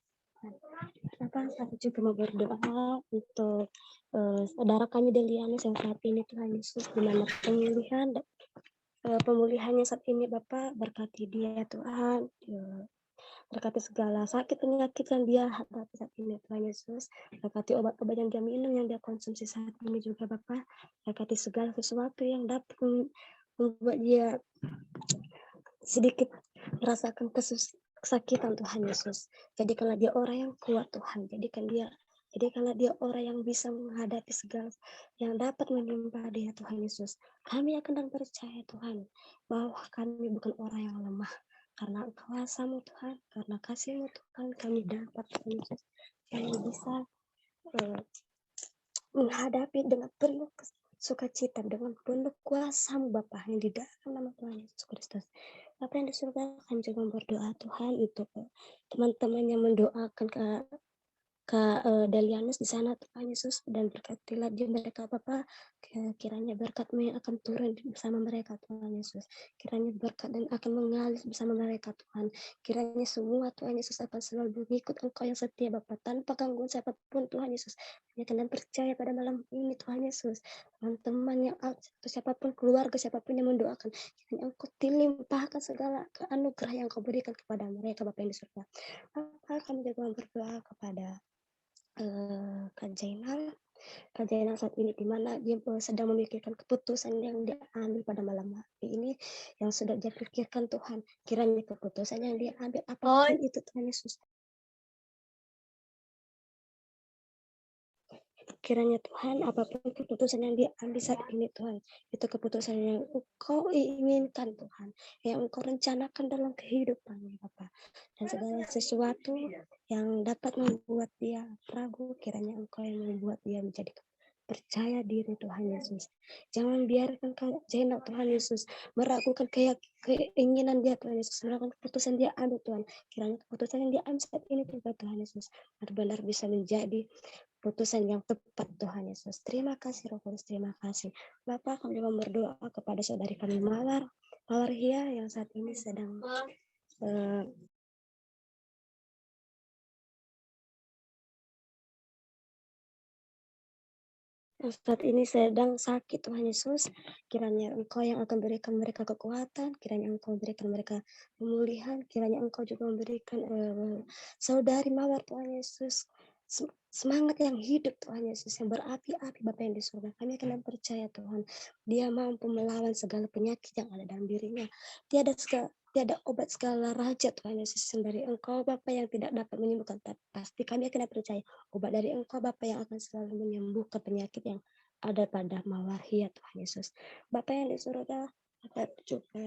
[SPEAKER 7] Bapak, saya juga mau berdoa untuk saudara kami Delianus yang saat ini Tuhan Yesus di mana pemulihannya saat ini Bapak, berkati dia Tuhan, berkati segala sakit penyakit yang dia hadapi saat ini Tuhan Yesus, berkati obat-obat yang dia minum yang dia konsumsi saat ini juga Bapak, berkati segala sesuatu yang dapat membuat dia sedikit merasakan kesakitan Tuhan Yesus. Jadikanlah dia orang yang kuat Tuhan. Jadikanlah dia orang yang bisa menghadapi segala yang dapat menimpa dia Tuhan Yesus. Kami akan dan percaya Tuhan bahwa kami bukan orang yang lemah. Karena kuasa-Mu Tuhan, karena kasih-Mu Tuhan kami dapat Tuhan Yesus. Kami bisa menghadapi dengan penuh sukacita, dengan penuh kuasa-Mu Bapa yang di dalam nama Tuhan Yesus Kristus. Bapak yang di surga, kami juga berdoa Tuhan untuk teman-teman yang mendoakan ke Delianus di sana Tuhan Yesus, dan berkatilah dia mereka Bapak, kiranya berkat-Mu yang akan turun bersama mereka Tuhan Yesus, kiranya berkat dan akan mengalir bersama mereka Tuhan, kiranya semua Tuhan Yesus akan selalu mengikut Engkau yang setia Bapak tanpa gangguan siapapun Tuhan Yesus. Dan percaya pada malam ini Tuhan Yesus, teman-teman yang atau siapapun keluarga siapapun yang mendoakan, kiranya Engkau limpahkan segala anugerah yang Kau berikan kepada mereka Bapak yang di surga. Bapak, kami juga berdoa kepada Kak Jainal saat ini di mana dia sedang memikirkan keputusan yang dia ambil pada malam hari ini yang sudah dia pikirkan Tuhan, kiranya keputusan yang dia ambil apapun itu Tuhan Yesus kiranya Tuhan apapun keputusan yang diambil saat ini Tuhan, itu keputusan yang Engkau inginkan Tuhan, yang Engkau rencanakan dalam kehidupannya Bapa. Dan segala sesuatu yang dapat membuat dia ragu, kiranya Engkau yang membuat dia menjadi percaya diri Tuhan Yesus. Jangan biarkan kehendak Tuhan Yesus meragukan keinginan dia Tuhan Yesus, meragukan keputusan dia ambil Tuhan. Kiranya keputusan yang dia ambil saat ini Tuhan Yesus benar-benar bisa menjadi keputusan yang tepat Tuhan Yesus. Terima kasih Roh Kudus, terima kasih. Bapak, kami juga berdoa kepada saudari kami Mawar Hia yang saat ini sedang saat ini sedang sakit Tuhan Yesus, kiranya Engkau yang akan berikan mereka kekuatan, kiranya Engkau berikan mereka pemulihan, kiranya Engkau juga memberikan saudari Mawar Tuhan Yesus semangat yang hidup Tuhan Yesus, yang berapi-api Bapa yang di surga. Kami akan percaya Tuhan, dia mampu melawan segala penyakit yang ada dalam dirinya. Tiada obat segala raja Tuhan Yesus dari Engkau Bapa yang tidak dapat menyembuhkan, tapi pasti kami akan percaya obat dari Engkau Bapa yang akan selalu menyembuhkan penyakit yang ada pada Mawar Hia Tuhan Yesus. Bapa yang di surga, Bapak juga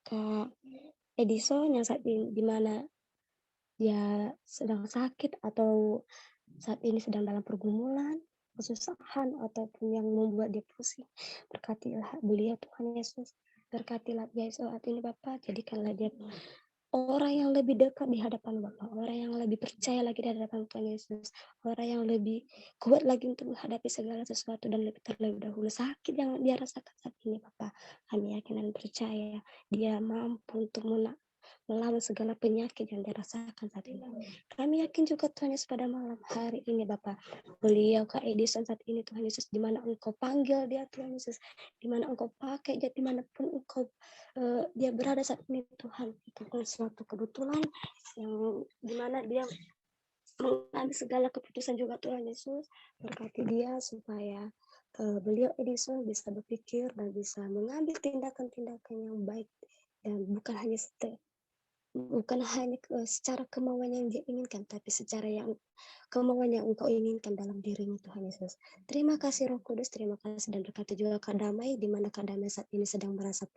[SPEAKER 7] Kak Edison yang saat ini di mana dia sedang sakit atau saat ini sedang dalam pergumulan, kesusahan ataupun yang membuat dia pusing. Berkatilah beliau Tuhan Yesus. Berkatilah dia saat ini Bapak, jadikanlah dia orang yang lebih dekat di hadapan Bapak, orang yang lebih percaya lagi di hadapan Tuhan Yesus, orang yang lebih kuat lagi untuk menghadapi segala sesuatu dan terlebih dahulu sakit yang dia rasakan saat ini Bapak. Kami yakin dan percaya dia mampu untuk melawan segala penyakit yang dirasakan saat ini. Kami yakin juga Tuhan Yesus pada malam hari ini Bapak, beliau Kak Edison saat ini Tuhan Yesus, di mana Engkau panggil dia Tuhan Yesus, di mana Engkau pakai dia, dimanapun Engkau dia berada saat ini Tuhan, itu kan suatu kebetulan yang di mana dia mengambil segala keputusan juga Tuhan Yesus. Berkati dia supaya beliau Edison bisa berpikir dan bisa mengambil tindakan-tindakan yang baik dan bukan hanya secara kemauan yang dia inginkan, tapi secara yang kemauan yang Engkau inginkan dalam dirinya Tuhan Yesus. Terima kasih Roh Kudus, terima kasih, dan berkati juga Kak Damai, di mana Kak Damai saat ini sedang merasa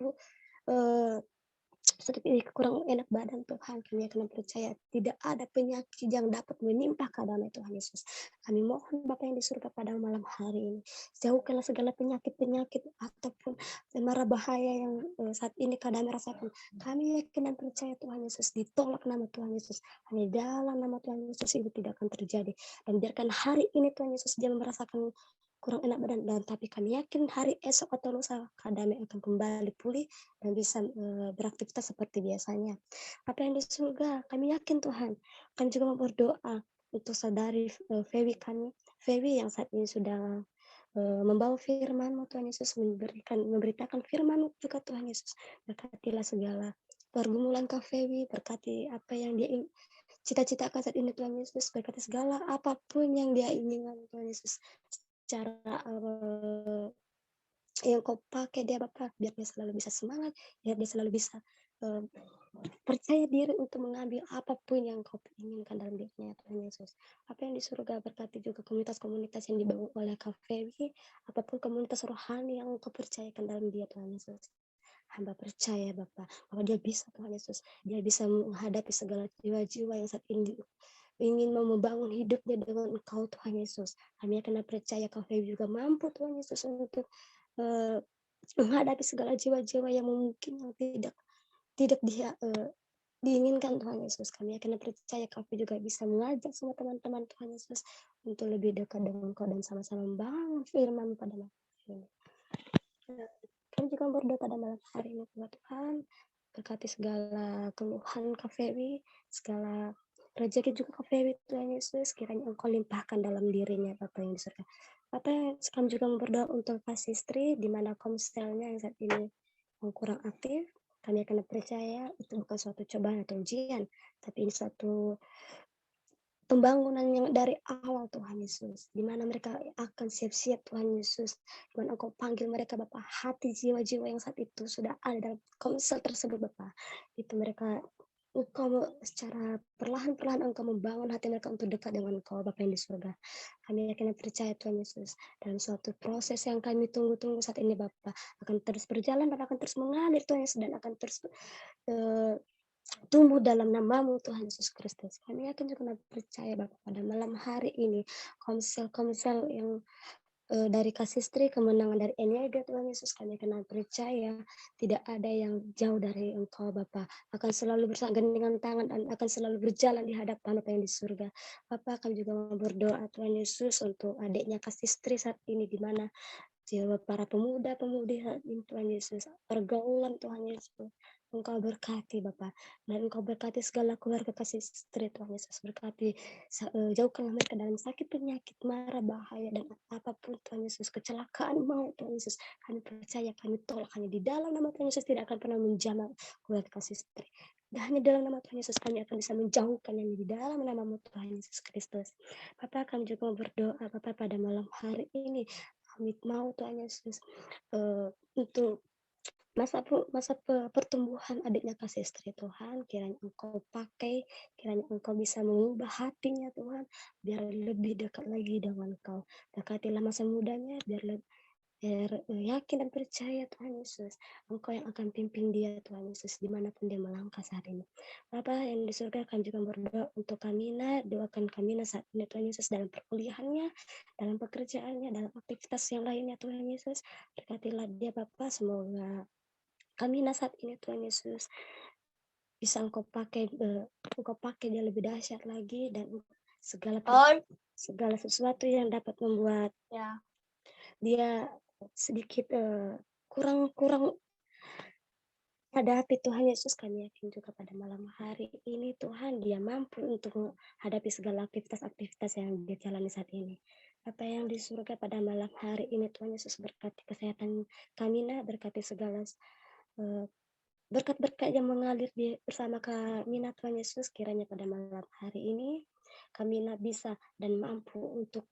[SPEAKER 7] sedikit ini kurang enak badan Tuhan. Kami akan percaya tidak ada penyakit yang dapat menimpa Kak Damai Tuhan Yesus. Kami mohon Bapa yang di surga pada malam hari ini, jauhkanlah segala penyakit-penyakit ataupun mara bahaya yang saat ini Kak Damai rasakan. Kami yakin dan percaya Tuhan Yesus, ditolak nama Tuhan Yesus. Hanya dalam nama Tuhan Yesus itu tidak akan terjadi. Dan biarkan hari ini Tuhan Yesus dia merasakan kurang enak badan, dan tapi kami yakin hari esok atau lusa Kak Damai akan kembali pulih dan bisa beraktivitas seperti biasanya. Apa yang di surga, kami yakin Tuhan. Kami juga mau berdoa untuk saudari Fewi kami, Fewi yang saat ini sudah membawa firman-Mu Tuhan Yesus, memberitakan firman-Mu juga Tuhan Yesus. Berkatilah segala pergumulan Kak Fewi, berkati apa yang dia cita-citakan saat ini Tuhan Yesus, berkati segala apapun yang dia inginkan Tuhan Yesus, secara yang Kau pakai dia Bapak, biar dia selalu bisa semangat, biar dia selalu bisa percaya diri untuk mengambil apapun yang Kau inginkan dalam dirinya Tuhan Yesus. Apa yang di surga, berkati juga komunitas-komunitas yang dibangun oleh Kak Fewi, apapun komunitas rohani yang Kau percayakan dalam dia Tuhan Yesus. Hamba percaya Bapak, bahwa dia bisa Tuhan Yesus, dia bisa menghadapi segala jiwa-jiwa yang saat ini ingin membangun hidupnya dengan Engkau Tuhan Yesus. Kami akan percaya Kak Fewi juga mampu Tuhan Yesus untuk menghadapi segala jiwa-jiwa yang mungkin yang tidak dia diinginkan Tuhan Yesus. Kami akan percaya Kak Fewi juga bisa mengajak semua teman-teman Tuhan Yesus untuk lebih dekat dengan Engkau dan sama-sama membangun firman pada malam ini. Kami juga berdoa pada malam hari ini Tuhan, berkati segala keluhan Kak Fewi, segala rezeki juga Kak Fewi Tuhan Yesus, kiranya Engkau limpahkan dalam dirinya Bapak yang di surga. Bapak, kami juga berdoa untuk kasih istri, di mana komselnya yang saat ini kurang aktif. Kami akan percaya itu bukan suatu cobaan atau ujian, tapi ini suatu pembangunan yang dari awal Tuhan Yesus, di mana mereka akan siap-siap Tuhan Yesus, di mana Engkau panggil mereka Bapak, hati jiwa-jiwa yang saat itu sudah ada dalam komsel tersebut Bapak, itu mereka Engkau secara perlahan-perlahan Engkau membangun hati mereka untuk dekat dengan Engkau Bapa yang di surga. Kami yakin dan percaya Tuhan Yesus, dalam suatu proses yang kami tunggu-tunggu saat ini Bapa akan terus berjalan dan akan terus mengalir Tuhan Yesus, dan akan terus tumbuh dalam nama-Mu Tuhan Yesus Kristus. Kami yakin juga dan percaya Bapa pada malam hari ini komsel-komsel yang dari Kasistri, kemenangan dari Eniaga Tuhan Yesus, kami akan percaya tidak ada yang jauh dari Engkau Bapa, akan selalu bergandengan tangan dan akan selalu berjalan di hadapan Bapa yang di surga. Bapa, kami juga mau berdoa Tuhan Yesus untuk adiknya Kasistri saat ini, di mana jiwa para pemuda-pemudi saat ini Tuhan Yesus, pergaulan Tuhan Yesus, Engkau berkati Bapa, dan Engkau berkati segala keluarga Kasistri Tuhan Yesus, berkati jauhkanlah mereka dalam sakit, penyakit, mara, bahaya, dan apapun Tuhan Yesus, kecelakaan mau Tuhan Yesus, kami percaya, kami tolak hanya di dalam nama Tuhan Yesus, tidak akan pernah menjamah keluarga Kasistri. Dan hanya dalam nama Tuhan Yesus kami akan bisa menjauhkan yang di dalam nama Tuhan Yesus Kristus. Bapak, kami juga berdoa Bapak pada malam hari ini, kami mau Tuhan Yesus untuk masa pertumbuhan adiknya Kasistri Tuhan, kiranya Engkau pakai, kiranya Engkau bisa mengubah hatinya Tuhan, biar lebih dekat lagi dengan Engkau. Dekatilah masa mudanya, biar yakin dan percaya Tuhan Yesus, Engkau yang akan pimpin dia Tuhan Yesus, dimanapun dia melangkah saat ini. Bapa yang di surga, kami juga berdoa untuk Kamina, doakan Kamina saat ini Tuhan Yesus, dalam perkuliahannya, dalam pekerjaannya, dalam aktivitas yang lainnya Tuhan Yesus, berkatilah dia Bapa, semoga Kamina saat ini Tuhan Yesus bisa Engkau pakai dia lebih dahsyat lagi, dan segala sesuatu yang dapat membuat dia sedikit kurang hadapi Tuhan Yesus, kami yakin juga pada malam hari ini Tuhan dia mampu untuk menghadapi segala aktivitas yang dia jalani saat ini. Apa yang di surga pada malam hari ini Tuhan Yesus, berkati kesehatan Kamina, berkati segala berkat-berkat yang mengalir bersama Kamina Tuhan Yesus, kiranya pada malam hari ini Kamina bisa dan mampu untuk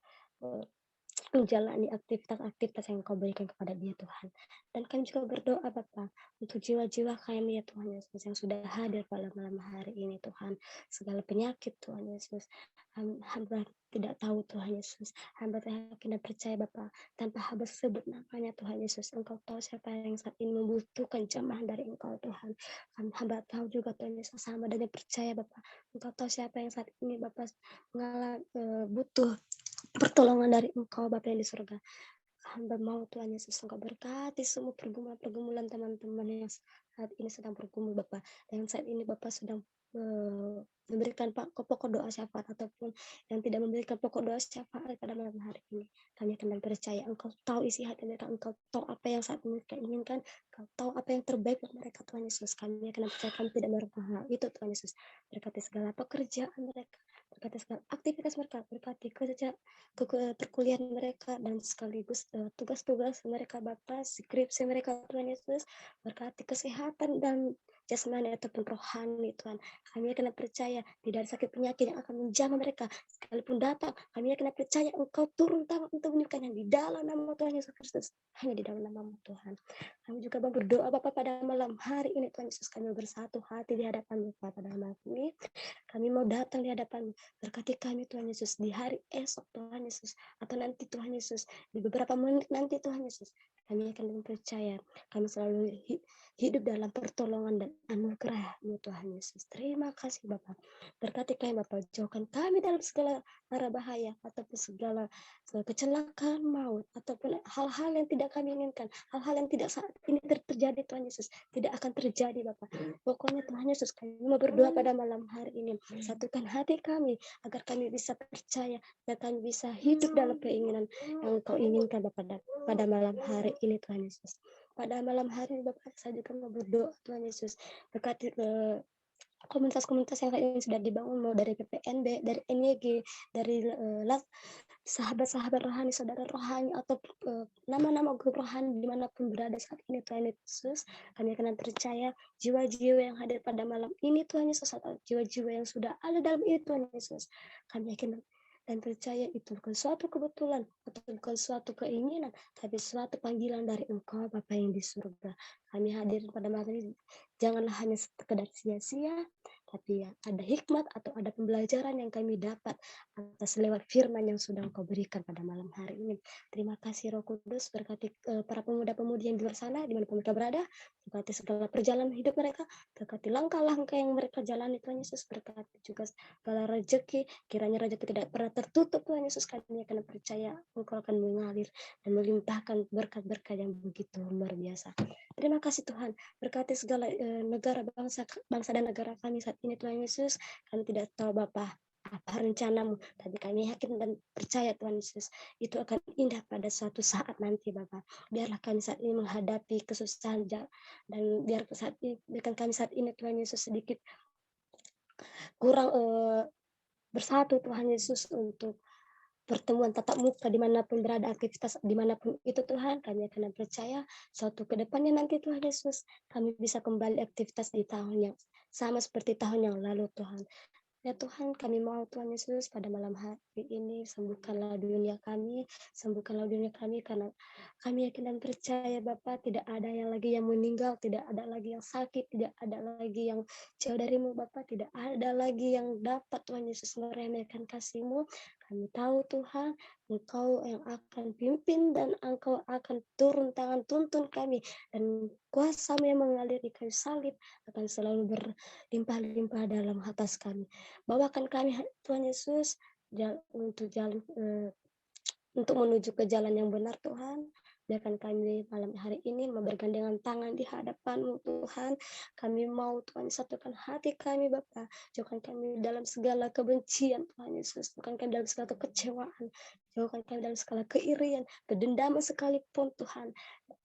[SPEAKER 7] menjalani aktivitas-aktivitas yang Kau berikan kepada dia Tuhan. Dan kami juga berdoa Bapa untuk jiwa-jiwa kami ya Tuhan Yesus yang sudah hadir pada malam hari ini Tuhan. Segala penyakit Tuhan Yesus, hamba tidak tahu Tuhan Yesus, hamba yakin dan percaya Bapa, tanpa hamba sebut namanya Tuhan Yesus, Engkau tahu siapa yang saat ini membutuhkan jamaah dari Engkau Tuhan. Hamba tahu juga Tuhan Yesus, hamba dan percaya Bapa, Engkau tahu siapa yang saat ini Bapa butuh pertolongan dari Engkau Bapa yang di surga. Hamba mau Tuhan Yesus Engkau berkati semua pergumulan teman-teman yang saat ini sedang bergumul Bapa, dan saat ini Bapa sedang memberikan pokok doa syafaat ataupun yang tidak memberikan pokok doa syafaat pada malam hari ini. Kami akan percaya Engkau tahu isi hati mereka, Engkau tahu apa yang saat ini mereka inginkan, Engkau tahu apa yang terbaik buat mereka Tuhan Yesus. Kami akan percaya, kami tidak melakukan hal itu Tuhan Yesus. Berkati segala pekerjaan mereka, berkati segala aktivitas mereka, berkati perkuliahan mereka, dan sekaligus tugas-tugas mereka Bapa, skripsi mereka Tuhan Yesus, berkati kesehatan dan jasmani ataupun rohani Tuhan. Kami akan percaya tidak ada sakit penyakit yang akan menjamah mereka, sekalipun datang kami akan percaya Engkau turun tangan untuk menyembuhkan yang di dalam nama Tuhan Yesus Kristus, hanya di dalam nama Tuhan. Kami juga berdoa Bapa pada malam hari ini Tuhan Yesus, kami bersatu hati di hadapan Bapa pada malam ini. Kami mau datang di hadapan, berkati kami Tuhan Yesus di hari esok Tuhan Yesus, atau nanti Tuhan Yesus di beberapa menit nanti Tuhan Yesus. Kami akan percaya kami selalu hidup dalam pertolongan dan anugerah-Mu Tuhan Yesus. Terima kasih Bapa. Berkati kami Bapa, jauhkan kami dalam segala mara bahaya ataupun segala kecelakaan maut ataupun hal-hal yang tidak kami inginkan, hal-hal yang tidak saat ini terjadi Tuhan Yesus, tidak akan terjadi Bapa. Pokoknya Tuhan Yesus, kami mau berdoa pada malam hari ini, satukan hati kami agar kami bisa percaya dan kami bisa hidup dalam keinginan yang Engkau inginkan pada malam hari ini Tuhan Yesus. Pada malam hari ini Bapak, saya juga mau berdoa Tuhan Yesus, berkati komunitas-komunitas yang ini sudah dibangun, mau dari PPNB, dari NYG, dari sahabat-sahabat rohani, saudara rohani, atau nama-nama grup rohani dimanapun berada saat ini Tuhan Yesus. Kami akan percaya jiwa-jiwa yang hadir pada malam ini Tuhan Yesus, atau jiwa-jiwa yang sudah ada dalam ini Tuhan Yesus. Kami yakin dan percaya itu bukan suatu kebetulan atau bukan suatu keinginan, tapi suatu panggilan dari Engkau Bapa yang di surga. Kami hadir pada malam ini, janganlah hanya sekedar sia-sia, tapi ya ada hikmat atau ada pembelajaran yang kami dapat atas lewat firman yang sudah Engkau berikan pada malam hari ini. Terima kasih Roh Kudus, berkati para pemuda-pemudi yang di luar sana, dimanapun mereka berada, berkati segala perjalanan hidup mereka, berkati langkah-langkah yang mereka jalani Tuhan Yesus, berkati juga segala rezeki, kiranya rezeki tidak pernah tertutup Tuhan Yesus, kami akan percaya Engkau akan mengalir dan melimpahkan berkat-berkat yang begitu luar biasa. Terima kasih Tuhan, berkati segala negara, bangsa dan negara kami saat ini Tuhan Yesus. Kami tidak tahu Bapa apa rencanamu, tapi kami yakin dan percaya Tuhan Yesus itu akan indah pada suatu saat nanti Bapa. Biarlah kami saat ini menghadapi kesusahan dan biarkan kami saat ini Tuhan Yesus sedikit kurang bersatu Tuhan Yesus untuk pertemuan tatap muka dimanapun berada, aktivitas dimanapun itu Tuhan, kami akan percaya suatu kedepannya nanti Tuhan Yesus kami bisa kembali aktivitas di tahun yang sama seperti tahun yang lalu Tuhan. Ya Tuhan, kami mau Tuhan Yesus pada malam hari ini sembuhkanlah dunia kami karena kami yakin dan percaya Bapa tidak ada yang lagi yang meninggal, tidak ada lagi yang sakit, tidak ada lagi yang jauh darimu Bapa, tidak ada lagi yang dapat Tuhan Yesus meremehkan kasih-Mu. Kami tahu Tuhan, Engkau yang akan pimpin dan Engkau akan turun tangan tuntun kami dan kuasa-Mu yang mengalir di kayu salib akan selalu berlimpah-limpah dalam atas kami. Bawakan kami Tuhan Yesus untuk menuju ke jalan yang benar Tuhan. Biarkan kami malam hari ini bergandengan tangan di hadapan-Mu Tuhan. Kami mau Tuhan satukan hati kami Bapa. Jauhkan kami dalam segala kebencian Tuhan Yesus. Jauhkan kami dalam segala kekecewaan. Jauhkan kami dalam segala keirian, kedendaman sekalipun Tuhan.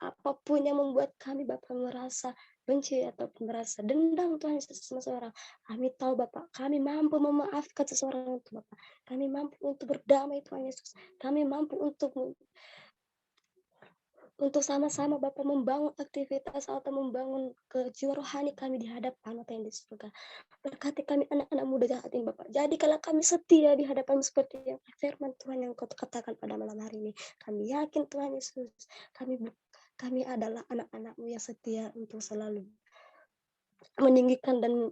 [SPEAKER 7] Apapun yang membuat kami Bapa merasa benci ataupun merasa dendam Tuhan Yesus sama seseorang. Kami tahu Bapak, kami mampu memaafkan seseorang itu Bapak. Kami mampu untuk berdamai Tuhan Yesus. Kami mampu untuk sama-sama Bapak membangun aktivitas atau membangun jiwa rohani kami di hadapan Bapa yang di surga. Berkati kami anak-anak muda saat ini Bapak. Jadi kalau kami setia di hadapan seperti yang firman Tuhan yang Kau katakan pada malam hari ini. Kami yakin Tuhan Yesus, kami adalah anak-anak-Mu yang setia untuk selalu meninggikan dan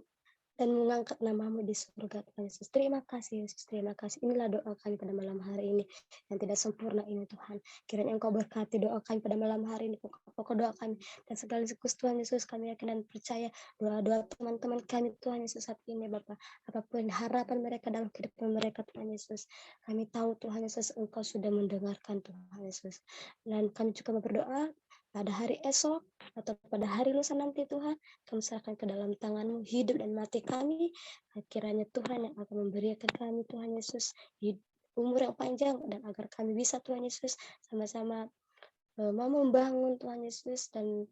[SPEAKER 7] mengangkat nama-Mu di surga Tuhan Yesus. Terima kasih Yesus, terima kasih. Inilah doa kami pada malam hari ini yang tidak sempurna ini Tuhan. Kiranya Engkau berkati doa kami pada malam hari ini, pokok doa kami dan sekaligus Tuhan Yesus kami yakin dan percaya doa-doa teman-teman kami Tuhan Yesus saat ini Bapak. Apapun harapan mereka dalam kehidupan mereka Tuhan Yesus, kami tahu Tuhan Yesus Engkau sudah mendengarkan Tuhan Yesus. Dan kami juga berdoa pada hari esok atau pada hari lusa nanti Tuhan, kami serahkan ke dalam tangan-Mu hidup dan mati kami. Kiranya Tuhan yang akan memberikan kami Tuhan Yesus umur yang panjang dan agar kami bisa Tuhan Yesus sama-sama mau membangun Tuhan Yesus dan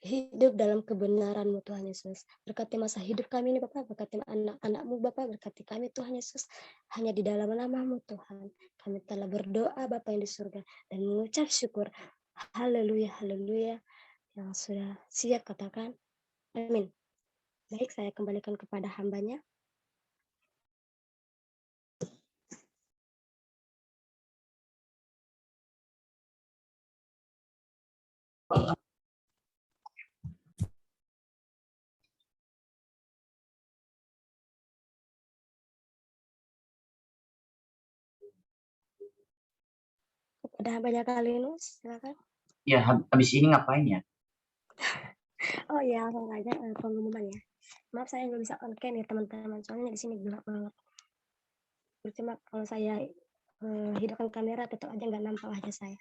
[SPEAKER 7] hidup dalam kebenaran-Mu Tuhan Yesus. Berkati masa hidup kami ini Bapak, berkati anak-anak-Mu Bapak, berkati kami Tuhan Yesus. Hanya di dalam nama-Mu Tuhan, kami telah berdoa Bapa yang di surga dan mengucap syukur. Haleluya, haleluya. Yang sudah siap katakan amin. Baik, saya kembalikan kepada hambanya. Kepada hambanya Kalinus, silakan.
[SPEAKER 1] Ya, habis ini ngapain ya?
[SPEAKER 7] Oh ya, langsung aja pengumuman ya. Maaf saya nggak bisa on cam ya teman-teman, soalnya di sini gelap banget. Cuma kalau saya hidupkan kamera tetap aja nggak nampak wajah saya.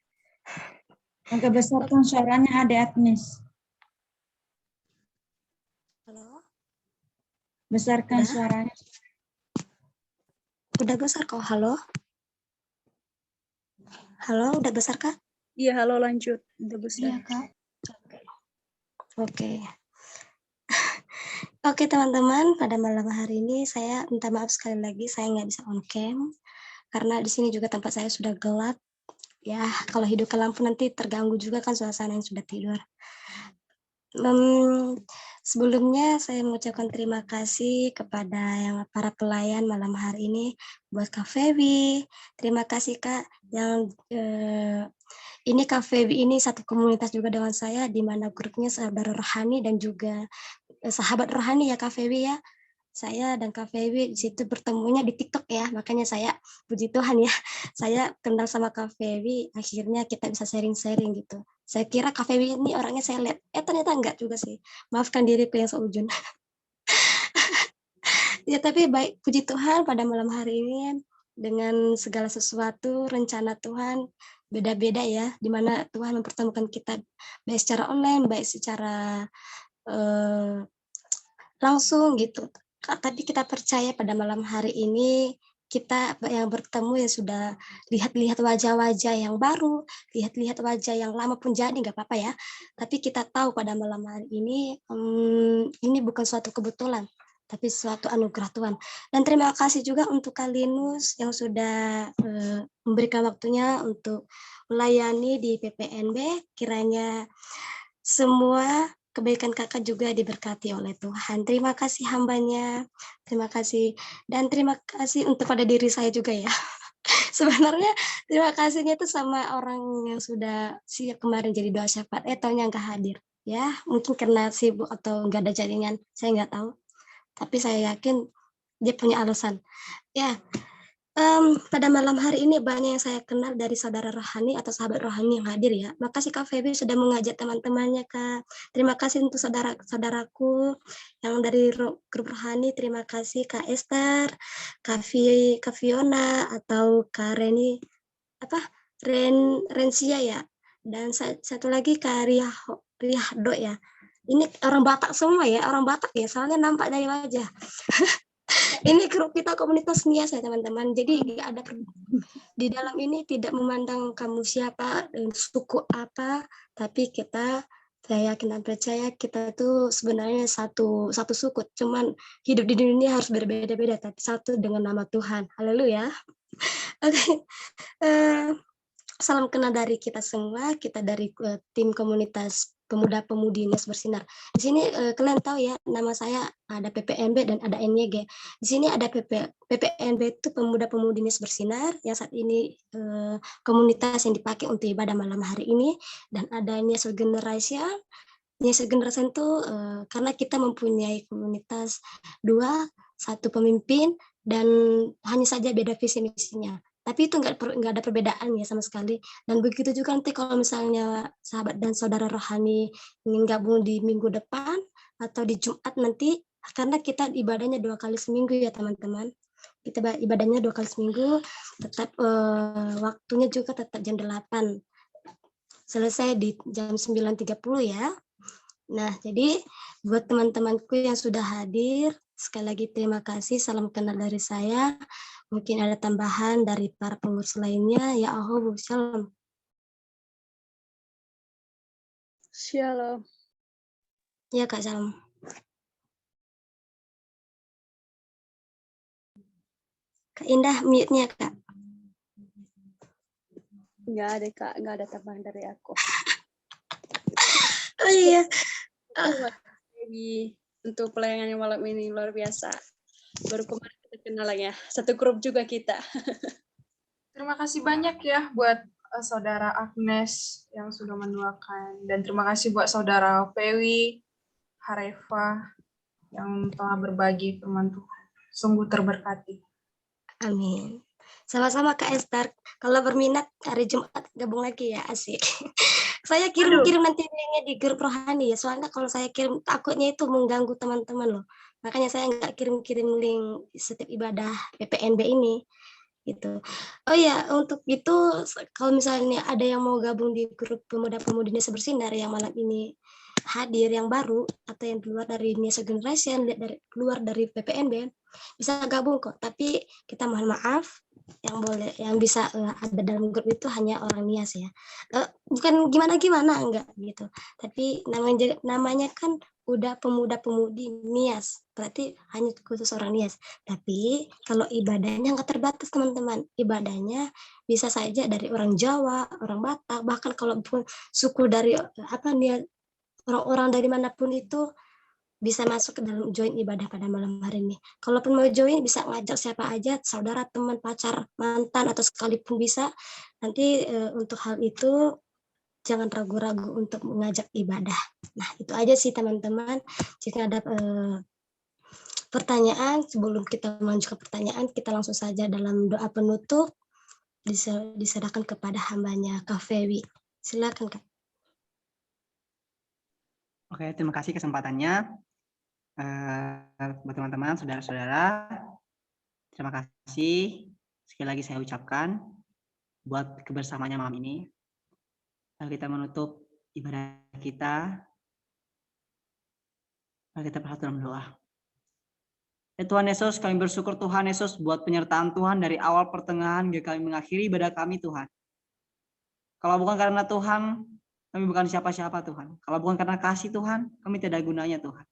[SPEAKER 12] Agak besarkan suaranya Ade Agnes.
[SPEAKER 7] Halo?
[SPEAKER 12] Besarkan
[SPEAKER 7] Udah?
[SPEAKER 12] suaranya.
[SPEAKER 7] Udah besar kok, halo? Halo, udah besar Kak?
[SPEAKER 2] Iya, halo lanjut. Udah besar.
[SPEAKER 12] Iya Kak.
[SPEAKER 7] Oke. Oke teman-teman, pada malam hari ini saya minta maaf sekali lagi saya nggak bisa on cam karena di sini juga tempat saya sudah gelap. Ya, kalau hidupkan lampu nanti terganggu juga kan suasana yang sudah tidur. Sebelumnya saya mengucapkan terima kasih kepada yang para pelayan malam hari ini buat Kak Febi. Terima kasih Kak yang ini Kak Febi ini satu komunitas juga dengan saya di mana grupnya Saudara Rohani dan juga sahabat rohani ya Kak Febi ya. Saya dan Kak Febi di situ bertemunya di TikTok ya, makanya saya puji Tuhan ya, saya kenal sama Kak Febi, akhirnya kita bisa sharing-sharing gitu. Saya kira Kak Febi ini orangnya saya lihat, ternyata enggak juga sih. Maafkan diriku yang seujun. Ya tapi baik, puji Tuhan pada malam hari ini dengan segala sesuatu rencana Tuhan beda-beda ya, di mana Tuhan mempertemukan kita baik secara online, baik secara langsung gitu. Tapi kita percaya pada malam hari ini kita yang bertemu ya sudah lihat-lihat wajah-wajah yang baru, lihat-lihat wajah yang lama pun jadi nggak apa-apa ya. Tapi kita tahu pada malam hari ini bukan suatu kebetulan, tapi suatu anugerah Tuhan. Dan terima kasih juga untuk Kak Linus yang sudah memberikan waktunya untuk melayani di PPNB. Kiranya semua kebaikan kakak juga diberkati oleh Tuhan. Terima kasih hambanya, terima kasih. Dan terima kasih untuk pada diri saya juga ya. Sebenarnya terima kasihnya itu sama orang yang sudah siap kemarin jadi doa syafaat, taunya nggak hadir. Ya, mungkin karena sibuk atau nggak ada jaringan, saya nggak tahu. Tapi saya yakin dia punya alasan. Ya, pada malam hari ini banyak yang saya kenal dari saudara rohani atau sahabat rohani yang hadir ya. Makasih Kak Febi sudah mengajak teman-temannya Kak. Terima kasih untuk saudaraku yang dari grup rohani. Terima kasih Kak Esther, Kak Fiona atau Kak Reni Rensia ya. Dan satu lagi Kak Riyahdo ya. Ini orang Batak semua ya, orang Batak ya, soalnya nampak dari wajah. Ini grup kita komunitas nias ya teman-teman. Jadi di dalam ini tidak memandang kamu siapa dan suku apa, tapi saya yakin dan percaya kita tuh sebenarnya satu suku. Cuman hidup di dunia harus berbeda-beda, tapi satu dengan nama Tuhan. Haleluya. Oke. Salam kenal dari kita semua. Kita dari tim komunitas pemuda-pemudi Nias Bersinar. Di sini kalian tahu ya, nama saya ada PPNB dan ada NYG. Di sini ada PPNB itu Pemuda-Pemudi Nias Bersinar yang saat ini komunitas yang dipakai untuk ibadah malam hari ini, dan ada Nias Generation. Nias Generation itu karena kita mempunyai komunitas satu pemimpin dan hanya saja beda visi misinya. Tapi itu nggak ada perbedaan ya sama sekali. Dan begitu juga nanti kalau misalnya sahabat dan saudara rohani ingin gabung di minggu depan atau di Jumat nanti, karena kita ibadahnya 2 kali seminggu ya teman-teman. Kita ibadahnya 2 kali seminggu, tetap waktunya juga tetap jam 8. Selesai di jam 9.30 ya. Nah, jadi buat teman-temanku yang sudah hadir, sekali lagi terima kasih, salam kenal dari saya. Mungkin ada tambahan dari para pengurus lainnya. Ya Allah, shalom.
[SPEAKER 2] Shalom.
[SPEAKER 7] Ya Kak, shalom. Kak Indah, mute-nya Kak.
[SPEAKER 2] Nggak ada Kak, nggak ada tambahan dari aku.
[SPEAKER 7] Oh iya.
[SPEAKER 2] Untuk pelayanannya malam ini luar biasa. Baru kemarin kita kenal ya, satu grup juga kita.
[SPEAKER 5] Terima kasih banyak ya buat saudara Agnes yang sudah mendoakan, dan terima kasih buat saudara Pewi, Harefa yang telah berbagi firman Tuhan. Sungguh terberkati.
[SPEAKER 7] Amin. Sama-sama Kak Esther. Kalau berminat hari Jumat gabung lagi ya, asik. Saya kirim nanti linknya di grup rohani ya. Soalnya kalau saya kirim takutnya itu mengganggu teman-teman loh. Makanya saya nggak kirim-kirim link setiap ibadah PPNB ini. Gitu. Oh ya, untuk itu kalau misalnya ada yang mau gabung di grup pemuda-pemudi Nias Bersinar yang malam ini hadir yang baru atau yang keluar dari Nias Generation, keluar dari PPNB, bisa gabung kok. Tapi kita mohon maaf, yang bisa ada dalam grup itu hanya orang Nias ya. Bukan gimana-gimana enggak gitu. Tapi namanya kan udah pemuda-pemudi Nias, berarti hanya khusus orang Nias. Tapi kalau ibadahnya nggak terbatas teman-teman, ibadahnya bisa saja dari orang Jawa, orang Batak, bahkan kalaupun suku dari orang-orang dari manapun itu bisa masuk ke dalam join ibadah pada malam hari ini. Kalaupun mau join bisa ngajak siapa aja, saudara, teman, pacar, mantan atau sekalipun bisa. Nanti untuk hal itu jangan ragu-ragu untuk mengajak ibadah. Nah, itu aja sih teman-teman. Jika ada pertanyaan, sebelum kita melanjutkan pertanyaan, kita langsung saja dalam doa penutup diserahkan kepada hambanya Kak Fewi. Silakan Kak.
[SPEAKER 3] Oke, terima kasih kesempatannya. Buat teman-teman, saudara-saudara, terima kasih sekali lagi saya ucapkan buat kebersamaannya malam ini. Lalu kita menutup ibadah kita. Lalu kita bersatu dalam doa. Ya Tuhan Yesus, kami bersyukur Tuhan Yesus buat penyertaan Tuhan dari awal pertengahan hingga kami mengakhiri ibadah kami Tuhan. Kalau bukan karena Tuhan, kami bukan siapa-siapa Tuhan. Kalau bukan karena kasih Tuhan, kami tidak ada gunanya Tuhan.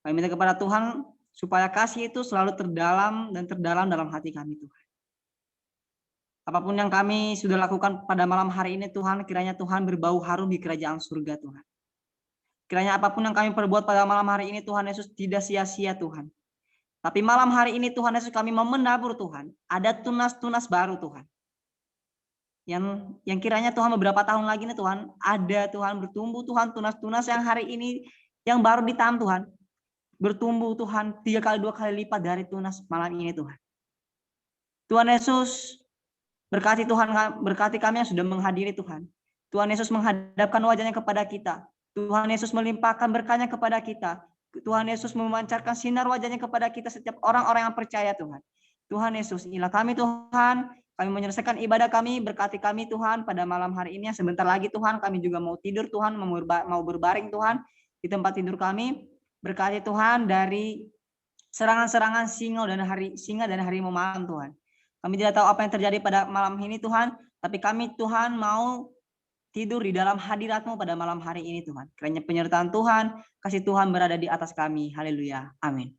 [SPEAKER 3] Kami minta kepada Tuhan supaya kasih itu selalu terdalam dan terdalam dalam hati kami Tuhan. Apapun yang kami sudah lakukan pada malam hari ini Tuhan, kiranya Tuhan berbau harum di kerajaan surga Tuhan. Kiranya apapun yang kami perbuat pada malam hari ini Tuhan Yesus tidak sia-sia Tuhan. Tapi malam hari ini Tuhan Yesus kami mau menabur Tuhan. Ada tunas-tunas baru Tuhan. Yang kiranya Tuhan beberapa tahun lagi nih Tuhan. Ada Tuhan bertumbuh Tuhan tunas-tunas yang hari ini yang baru ditanam Tuhan. Bertumbuh Tuhan 3 kali 2 kali lipat dari tunas malam ini Tuhan. Tuhan Yesus berkati Tuhan, berkati kami yang sudah menghadiri Tuhan. Tuhan Yesus menghadapkan wajahnya kepada kita. Tuhan Yesus melimpahkan berkahnya kepada kita. Tuhan Yesus memancarkan sinar wajahnya kepada kita setiap orang-orang yang percaya Tuhan. Tuhan Yesus, inilah kami Tuhan. Kami menyelesaikan ibadah kami, berkati kami Tuhan pada malam hari ini. Sebentar lagi Tuhan, kami juga mau tidur Tuhan, mau berbaring Tuhan di tempat tidur kami. Berkati Tuhan dari serangan-serangan singa dan harimau malam Tuhan. Kami tidak tahu apa yang terjadi pada malam ini Tuhan, tapi kami Tuhan mau tidur di dalam hadirat-Mu pada malam hari ini Tuhan. Kiranya penyertaan Tuhan, kasih Tuhan berada di atas kami. Haleluya. Amin.